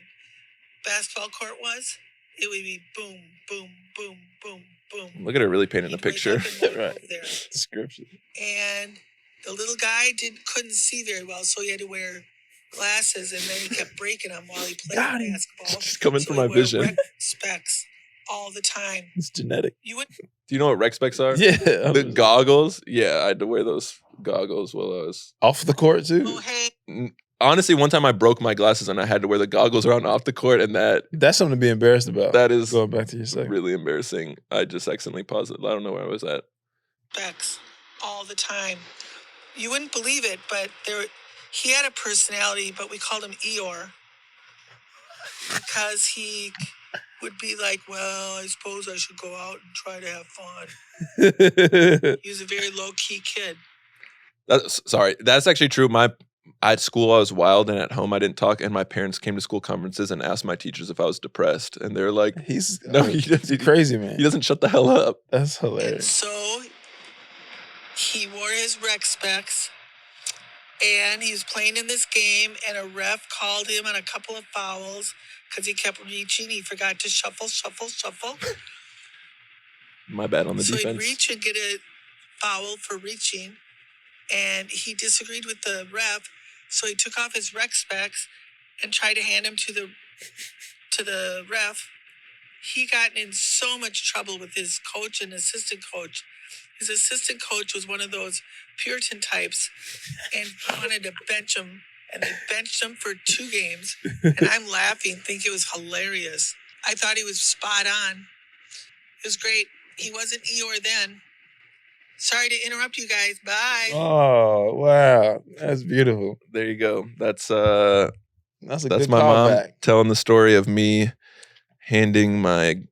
basketball court was. It would be boom, boom, boom, boom, boom. Look at her really painting a picture. Right. Description. And the little guy couldn't see very well, so he had to wear glasses, and then he kept breaking them while he played basketball. She's coming for my vision. Rec specs all the time. It's genetic. You would. Do you know what rec specs are? Yeah. The goggles. Yeah, I had to wear those goggles while I was off the court too. Oh hey. Honestly, one time I broke my glasses and I had to wear the goggles around off the court, and that's something to be embarrassed about. That is going back to your second. Really embarrassing. I just accidentally paused it. I don't know where I was at. Specs all the time. You wouldn't believe it, but he had a personality, but we called him Eeyore because he would be like, well, I suppose I should go out and try to have fun. He was a very low-key kid. Sorry, that's actually true. At school I was wild, and at home I didn't talk. And my parents came to school conferences and asked my teachers if I was depressed, and they're like, He's he's crazy, man. He doesn't shut the hell up. That's And hilarious. so he wore his rec specs, and he was playing in this game, and a ref called him on a couple of fouls because he kept reaching. He forgot to shuffle. My bad on the So he'd defense. reach and get a foul for reaching, and he disagreed with the ref, so he took off his rec specs and tried to hand him to the ref. He got in so much trouble with his coach and assistant coach. His assistant coach was one of those Puritan types and wanted to bench him, and they benched him for 2 games. And I'm laughing, think it was hilarious. I thought he was spot on. It was great. He wasn't Eeyore then. Sorry to interrupt you guys. Bye. Oh wow, that's beautiful. There you go. That's That's a that's good my mom callback. telling the story of me handing my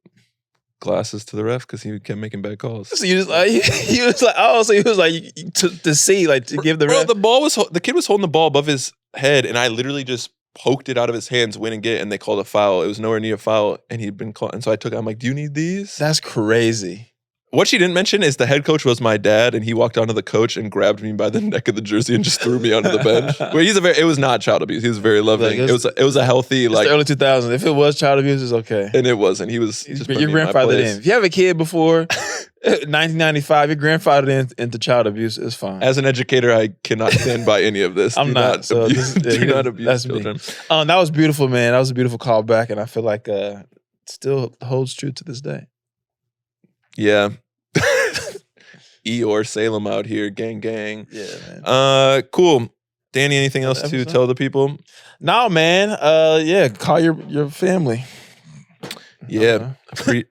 glasses to the ref because he kept making bad calls. So you just like he was like, oh, so he was like to see, like to give the Bro, ref. the kid was holding the ball above his head, and I literally just poked it out of his hands, win and get, and they called a foul. It was nowhere near a foul, and he'd been called. And so I took it. I'm like, do you need these? That's crazy. What she didn't mention is the head coach was my dad, and he walked onto the coach and grabbed me by the neck of the jersey and just threw me onto the bench. Well, it was not child abuse. He was very loving. Like, it was a healthy It's like, the early 2000s. If it was child abuse, it's okay. and it wasn't. He was just putting Your me in my grandfather place. in. If you have a kid before 1995, your grandfather into child abuse is fine. As an educator, I cannot stand by any of this. I'm Do not. So abuse, do not abuse that's me. children. That was beautiful, man. That was a beautiful callback, and I feel like it still holds true to this day. Yeah. Eeyore Salem out here, gang. Yeah, man. Cool. Danny, anything else to Episode? tell the people? No, man. Yeah, call your family. Yeah.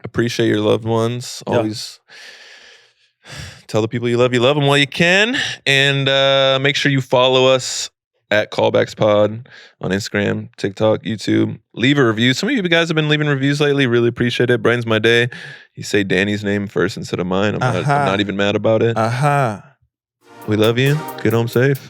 Appreciate your loved ones. Yeah. Always tell the people you love them while you can. And make sure you follow us at Callbacks Pod on Instagram, TikTok, YouTube. Leave a review. Some of you guys have been leaving reviews lately. Really appreciate it. Brightens my day. You say Danny's name first instead of mine. I'm not even mad about it. Aha. We love you. Get home safe.